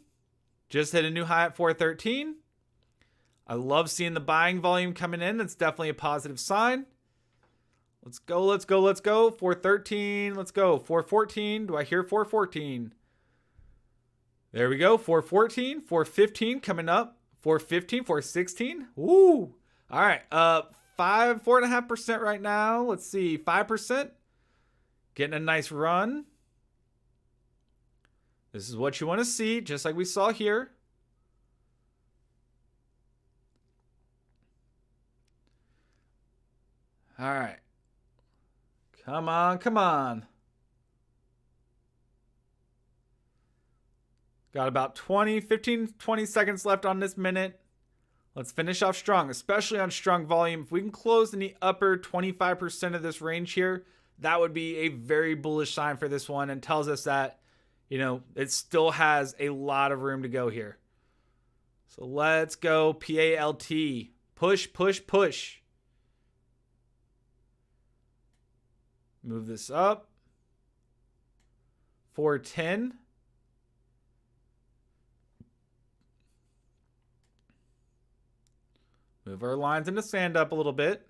Just hit a new high at 413. I love seeing the buying volume coming in. That's definitely a positive sign. Let's go. 413. Let's go. 414. Do I hear 414? There we go. 414. 415 coming up. 415. 416. Woo. All right. 4.5% right now. Let's see. 5%. Getting a nice run. This is what you want to see, just like we saw here. All right. Come on. Got about 20 seconds left on this minute. Let's finish off strong, especially on strong volume. If we can close in the upper 25% of this range here, that would be a very bullish sign for this one and tells us that, you know, it still has a lot of room to go here. So let's go PALT. Push. Move this up. 410. Move our lines into sand up a little bit.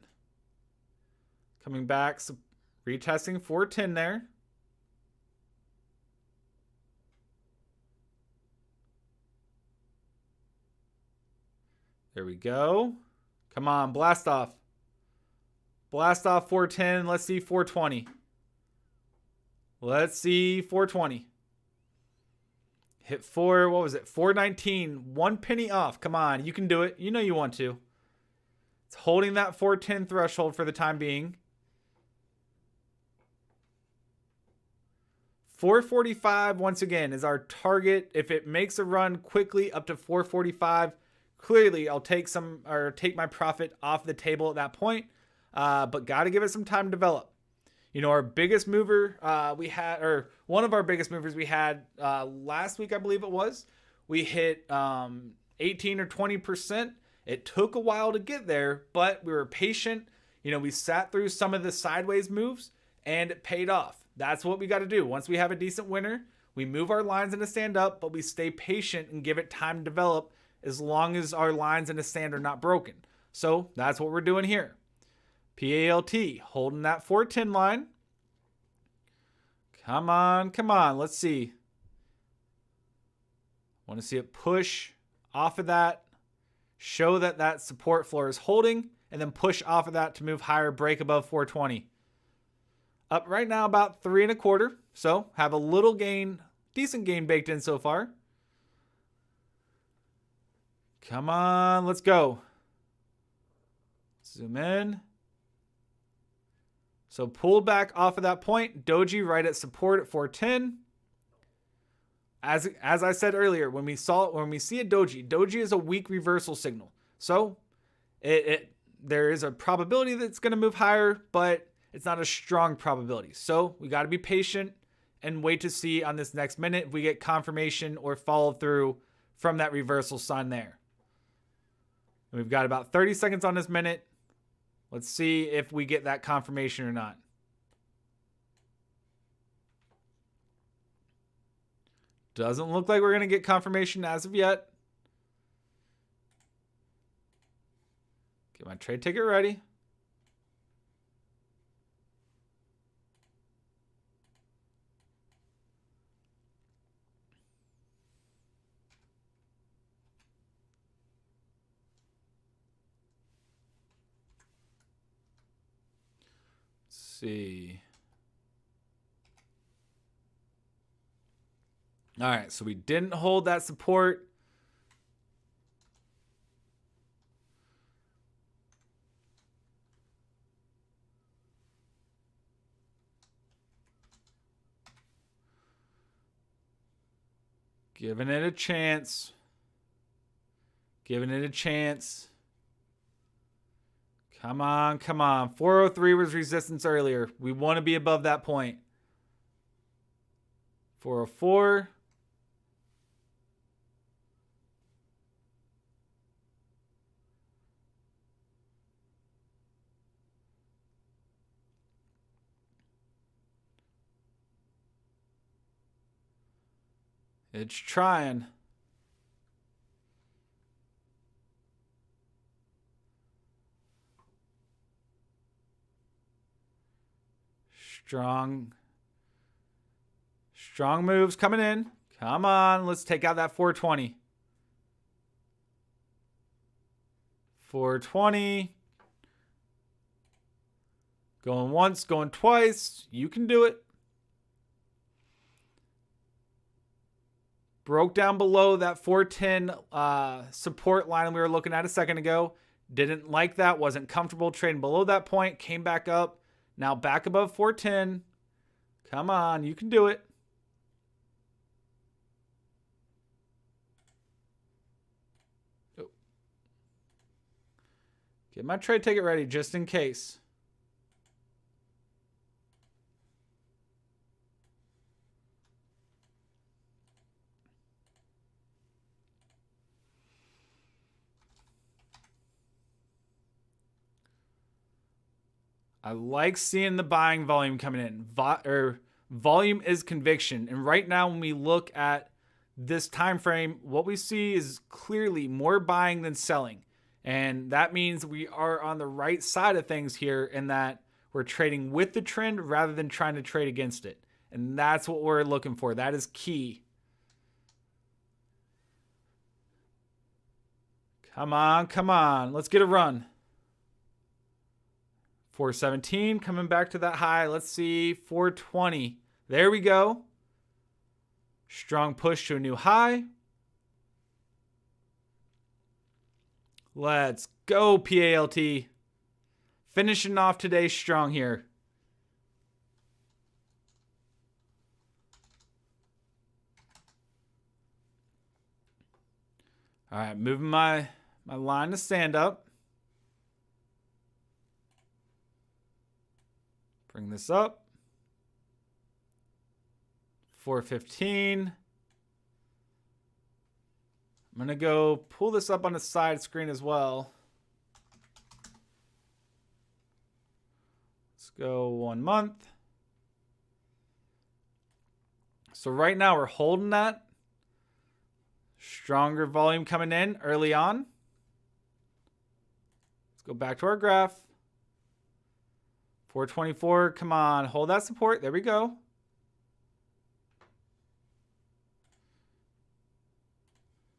Coming back, so retesting 410 there. There we go. Come on, blast off. Blast off 410. Let's see 420. Let's see 420. Hit 419. 1 penny off. Come on, you can do it. You know you want to. It's holding that 410 threshold for the time being. 445 once again is our target. If it makes a run quickly up to 445, clearly I'll take my profit off the table at that point. But got to give it some time to develop. You know, our biggest mover one of our biggest movers we had last week, I believe it was. We hit 18 or 20%. It took a while to get there, but we were patient. You know, we sat through some of the sideways moves and it paid off. That's what we got to do. Once we have a decent winner, we move our lines into stand up, but we stay patient and give it time to develop as long as our lines in the stand are not broken. So that's what we're doing here. PALT, holding that 410 line. Come on, come on. Let's see. Want to see it push off of that, show that that support floor is holding, and then push off of that to move higher, break above 420. Up right now about 3.25. So have a little gain, decent gain baked in so far. Come on, let's go. Zoom in. So pulled back off of that point. Doji right at support at 410. As I said earlier, when we see a doji is a weak reversal signal. So there is a probability that it's going to move higher, but it's not a strong probability. So we got to be patient and wait to see on this next minute if we get confirmation or follow through from that reversal sign there. And we've got about 30 seconds on this minute. Let's see if we get that confirmation or not. Doesn't look like we're going to get confirmation as of yet. Get my trade ticket ready. See. All right, so we didn't hold that support. Giving it a chance. Giving it a chance. Come on, come on. 403 was resistance earlier. We want to be above that point. 404. It's trying. Strong moves coming in. Come on, let's take out that 420. 420. Going once, going twice. You can do it. Broke down below that 410 support line we were looking at a second ago. Didn't like that. Wasn't comfortable trading below that point. Came back up. Now back above 410. Come on. You can do it. Oh. Get my trade ticket ready just in case. I like seeing the buying volume coming in. Volume is conviction. And right now when we look at this time frame, what we see is clearly more buying than selling. And that means we are on the right side of things here in that we're trading with the trend rather than trying to trade against it. And that's what we're looking for. That is key. Come on, come on. Let's get a run. 417 coming back to that high. Let's see. 420. There we go. Strong push to a new high. Let's go, PALT. Finishing off today strong here. All right, moving my line to stand up. Bring this up. 415. I'm going to go pull this up on the side screen as well. Let's go 1 month. So right now we're holding that. Stronger volume coming in early on. Let's go back to our graph. 424, come on, hold that support. There we go.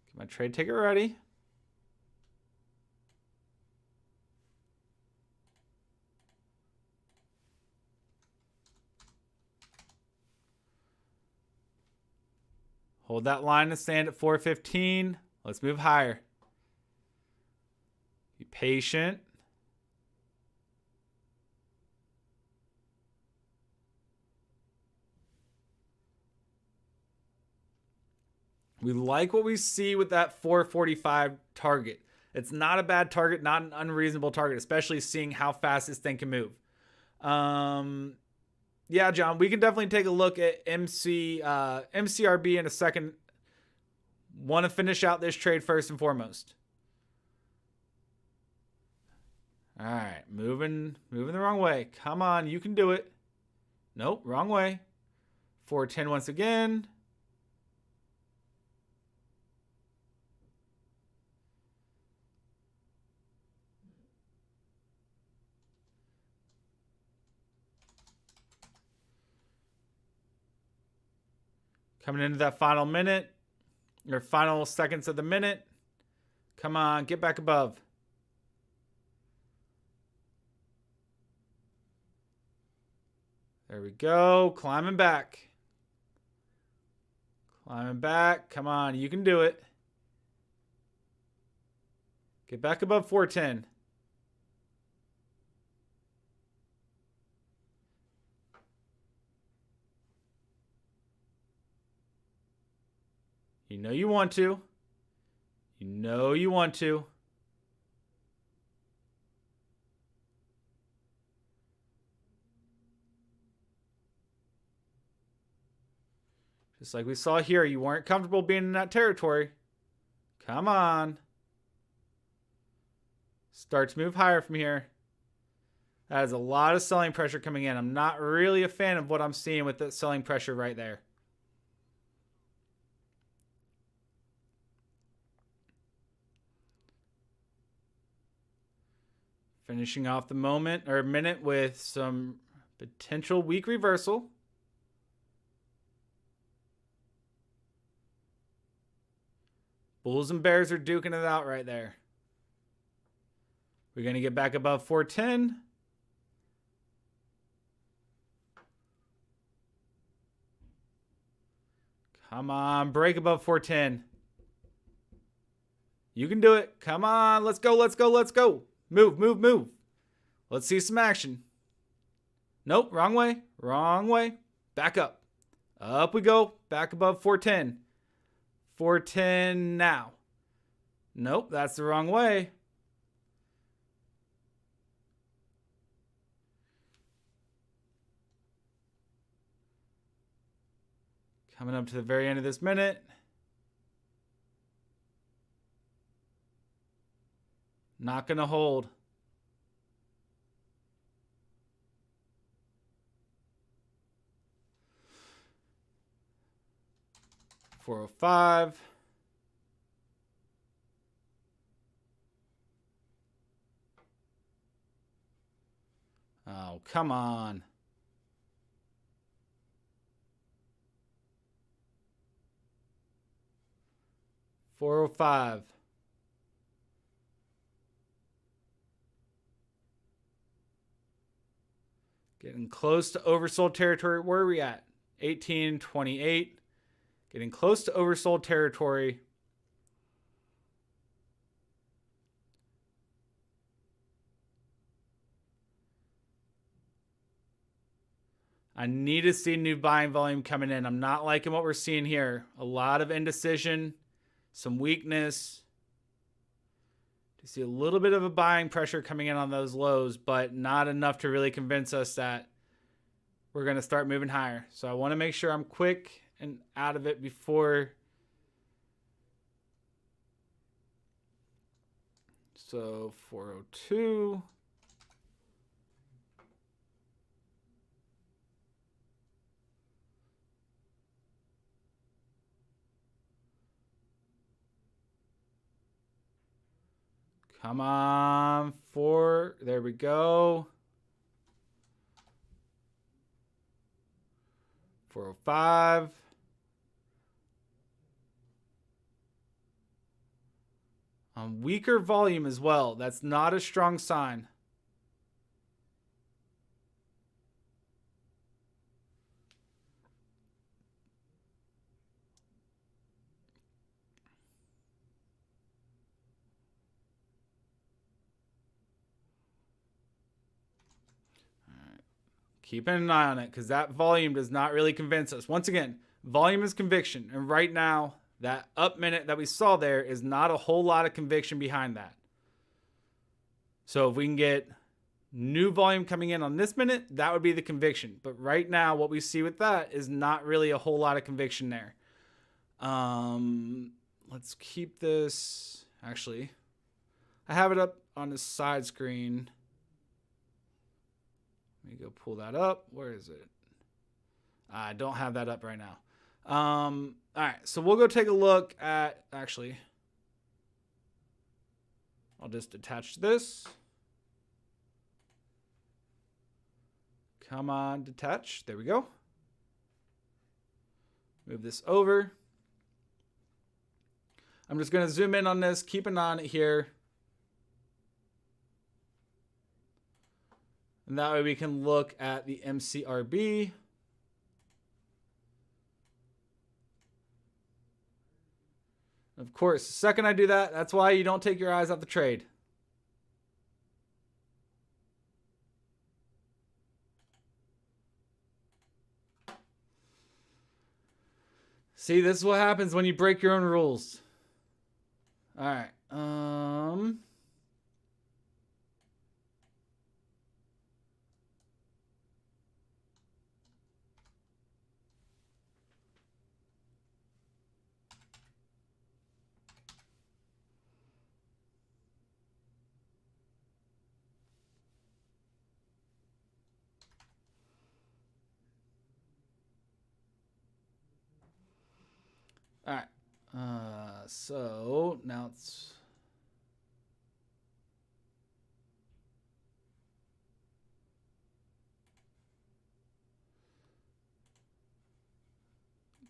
Get my trade ticket ready. Hold that line to stand at 415. Let's move higher. Be patient. We like what we see with that 445 target. It's not a bad target, not an unreasonable target, especially seeing how fast this thing can move. Yeah, John, we can definitely take a look at MCRB in a second. Want to finish out this trade first and foremost. All right, moving the wrong way. Come on, you can do it. Nope, wrong way. 410 once again. Coming into that final minute, or final seconds of the minute. Come on, get back above. There we go, climbing back. Climbing back, come on, you can do it. Get back above 410. You know you want to. You know you want to. Just like we saw here, you weren't comfortable being in that territory. Come on. Start to move higher from here. That is a lot of selling pressure coming in. I'm not really a fan of what I'm seeing with that selling pressure right there. Finishing off the minute with some potential weak reversal. Bulls and Bears are duking it out right there. We're going to get back above 410. Come on, break above 410. You can do it. Come on, let's go, let's go, let's go. Move, move, move. Let's see some action. Nope, wrong way, wrong way. Back up. Up we go, back above 410. 410 now. Nope, that's the wrong way. Coming up to the very end of this minute. Not going to hold. 405. Oh, come on. $405. Getting close to oversold territory. Where are we at? 18.28. Getting close to oversold territory. I need to see new buying volume coming in. I'm not liking what we're seeing here. A lot of indecision, some weakness. to see a little bit of a buying pressure coming in on those lows, but not enough to really convince us that we're going to start moving higher. So I want to make sure I'm quick and out of it before. So 402. Come on, 4. There we go. 405. Weaker volume as well. That's not a strong sign. Keeping an eye on it because that volume does not really convince us. Once again, volume is conviction. And right now, that up minute that we saw there is not a whole lot of conviction behind that. So if we can get new volume coming in on this minute, that would be the conviction. But right now, what we see with that is not really a whole lot of conviction there. Let's keep this. Actually, I have it up on the side screen. Let me go pull that up. Where is it? I don't have that up right now. All right, so we'll go take a look at, actually, I'll just attach this. Come on, detach. There we go. Move this over. I'm just going to zoom in on this, keep an eye on it here. And that way we can look at the MCRB. Of course, the second I do that, that's why you don't take your eyes off the trade. See, this is what happens when you break your own rules. All right. All right. So now it's.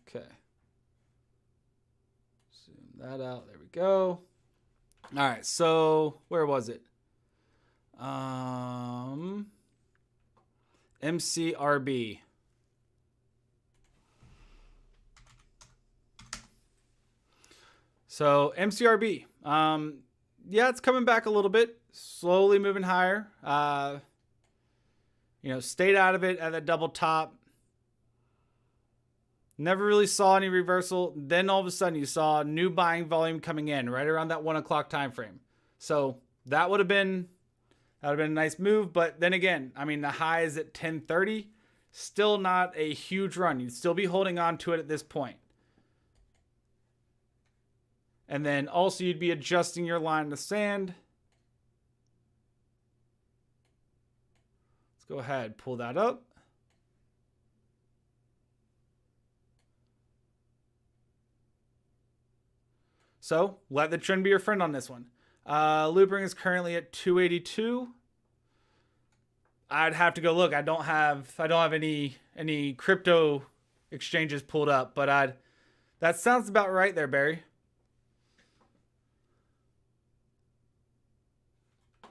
Okay. Zoom that out. There we go. All right. So where was it? MCRB. So MCRB, yeah, it's coming back a little bit, slowly moving higher. Stayed out of it at a double top. Never really saw any reversal. Then all of a sudden you saw new buying volume coming in right around that 1 o'clock time frame. So that would have been a nice move. But then again, I mean, the high is at 10:30, still not a huge run. You'd still be holding on to it at this point. And then also you'd be adjusting your line in the sand. Let's go ahead, pull that up. So let the trend be your friend on this one. Loopring is currently at 282. I'd have to go look. I don't have any crypto exchanges pulled up, but that sounds about right there, Barry.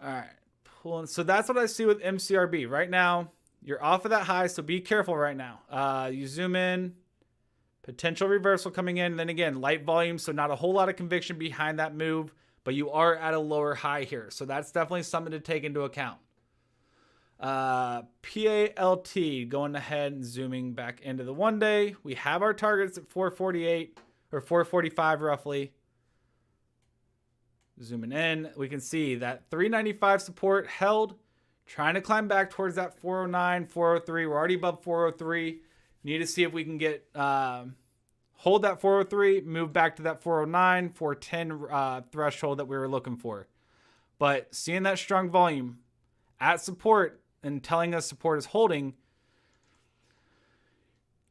All right, so that's what I see with MCRB. Right now, you're off of that high, so be careful right now. You zoom in, potential reversal coming in, and then again, light volume, so not a whole lot of conviction behind that move, but you are at a lower high here, so that's definitely something to take into account. PALT, going ahead and zooming back into the 1 day. We have our targets at 448 or 445 roughly. Zooming in, we can see that 395 support held, trying to climb back towards that 409, 403. We're already above 403. Need to see if we can get hold that 403, move back to that 409, 410 threshold that we were looking for. But seeing that strong volume at support and telling us support is holding,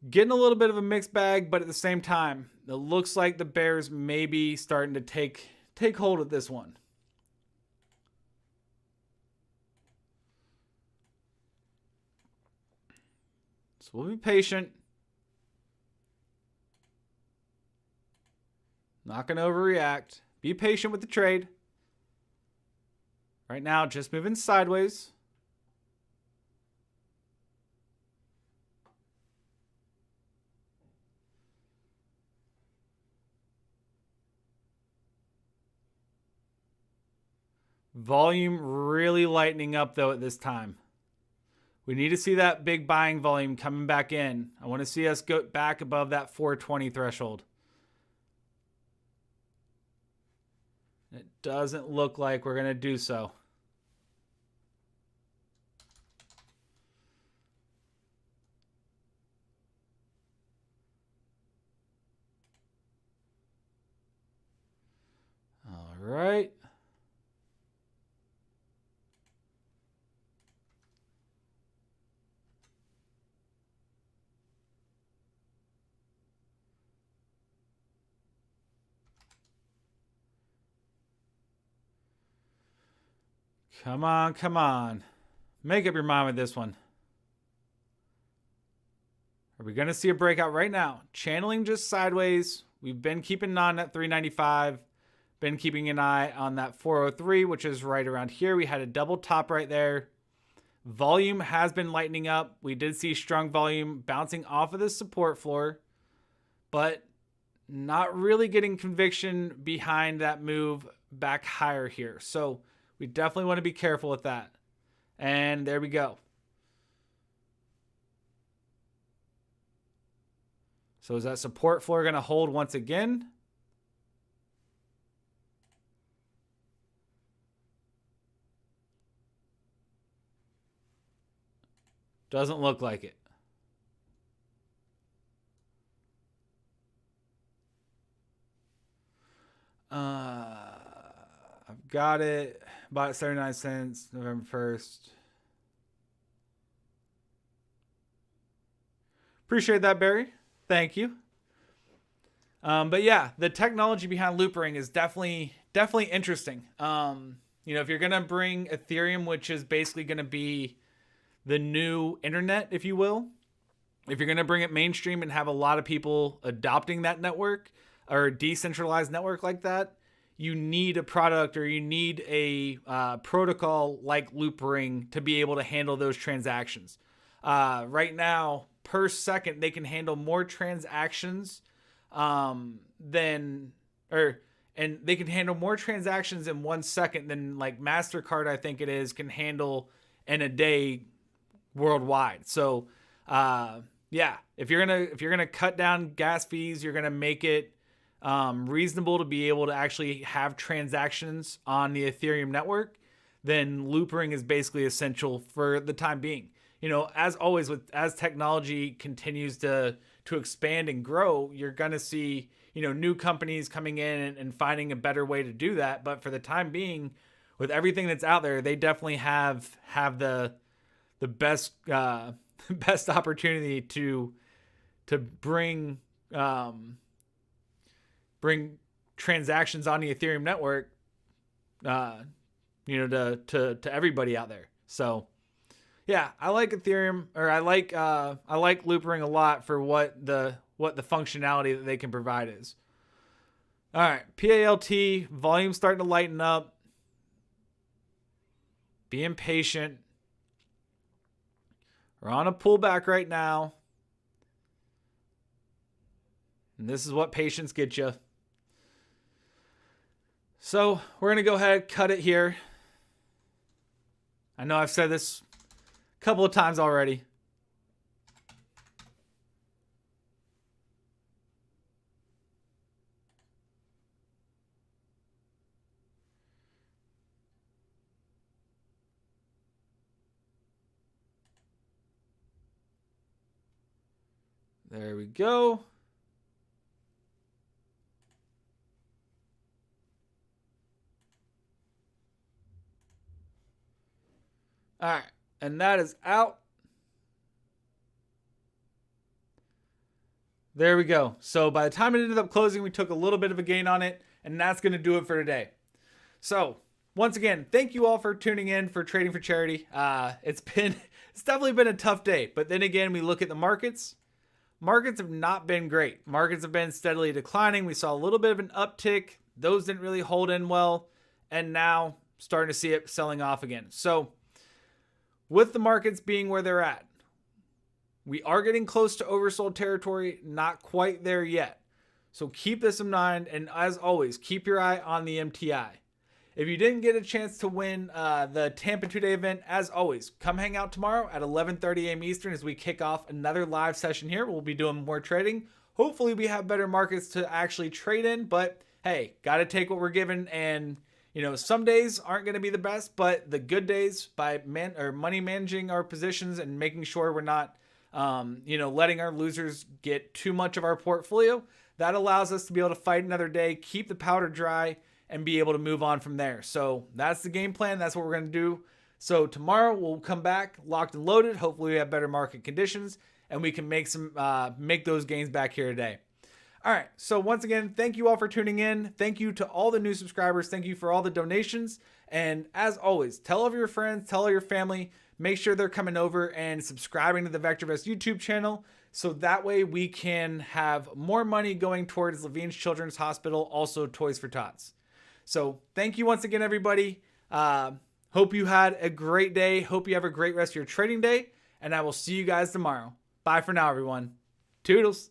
getting a little bit of a mixed bag, but at the same time, it looks like the bears may be starting to take hold of this one. So we'll be patient. Not going to overreact. Be patient with the trade. Right now, just moving sideways. Volume really lightening up, though, at this time. We need to see that big buying volume coming back in. I want to see us go back above that 420 threshold. It doesn't look like we're going to do so. All right. Come on, come on. Make up your mind with this one. Are we going to see a breakout right now? Channeling just sideways. We've been keeping an eye on that 395. Been keeping an eye on that 403, which is right around here. We had a double top right there. Volume has been lightening up. We did see strong volume bouncing off of the support floor, but not really getting conviction behind that move back higher here. So we definitely want to be careful with that. And there we go. So is that support floor going to hold once again? Doesn't look like it. I've got it. Bought it 79 cents November 1st. Appreciate that, Barry. Thank you. But yeah, the technology behind loopering is definitely interesting. If you're going to bring Ethereum, which is basically going to be the new internet, if you will, if you're going to bring it mainstream and have a lot of people adopting that network or a decentralized network like that, you need a product or you need a protocol like Loopring to be able to handle those transactions. Right now, per second, they can handle more transactions and they can handle more transactions in 1 second than like MasterCard, I think it is, can handle in a day worldwide. So, if you're gonna cut down gas fees, you're gonna make it reasonable to be able to actually have transactions on the Ethereum network, then loopering is basically essential for the time being. As always, as technology continues to expand and grow, you're gonna see new companies coming in and finding a better way to do that. But for the time being, with everything that's out there, they definitely have the best best opportunity to bring transactions on the Ethereum network, to everybody out there. So yeah, I like Ethereum, or I like Loopring a lot for what the functionality that they can provide is. All right, PALT volume starting to lighten up. Being patient. We're on a pullback right now. And this is what patience gets you. So we're going to go ahead, cut it here. I know I've said this a couple of times already. There we go. All right, and that is out. There we go. So by the time it ended up closing, we took a little bit of a gain on it, and that's going to do it for today. So once again, thank you all for tuning in for Trading for Charity. It's definitely been a tough day, but then again, we look at the markets. Markets have not been great. Markets have been steadily declining. We saw a little bit of an uptick. Those didn't really hold in well, and now starting to see it selling off again. So with the markets being where they're at, we are getting close to oversold territory, not quite there yet. So keep this in mind, and as always, keep your eye on the MTI. If you didn't get a chance to win the Tampa 2-day event, as always, come hang out tomorrow at 11:30 a.m. Eastern as we kick off another live session here. We'll be doing more trading. Hopefully we have better markets to actually trade in, but hey, got to take what we're given, and some days aren't going to be the best, but the good days by money managing our positions and making sure we're not letting our losers get too much of our portfolio, that allows us to be able to fight another day, keep the powder dry, and be able to move on from there. So that's the game plan. That's what we're going to do. So tomorrow we'll come back locked and loaded. Hopefully we have better market conditions and we can make those gains back here today. All right. So once again, thank you all for tuning in. Thank you to all the new subscribers. Thank you for all the donations. And as always, tell all of your friends, tell all your family, make sure they're coming over and subscribing to the VectorVest YouTube channel. So that way we can have more money going towards Levine's Children's Hospital, also Toys for Tots. So thank you once again, everybody. Hope you had a great day. Hope you have a great rest of your trading day. And I will see you guys tomorrow. Bye for now, everyone. Toodles.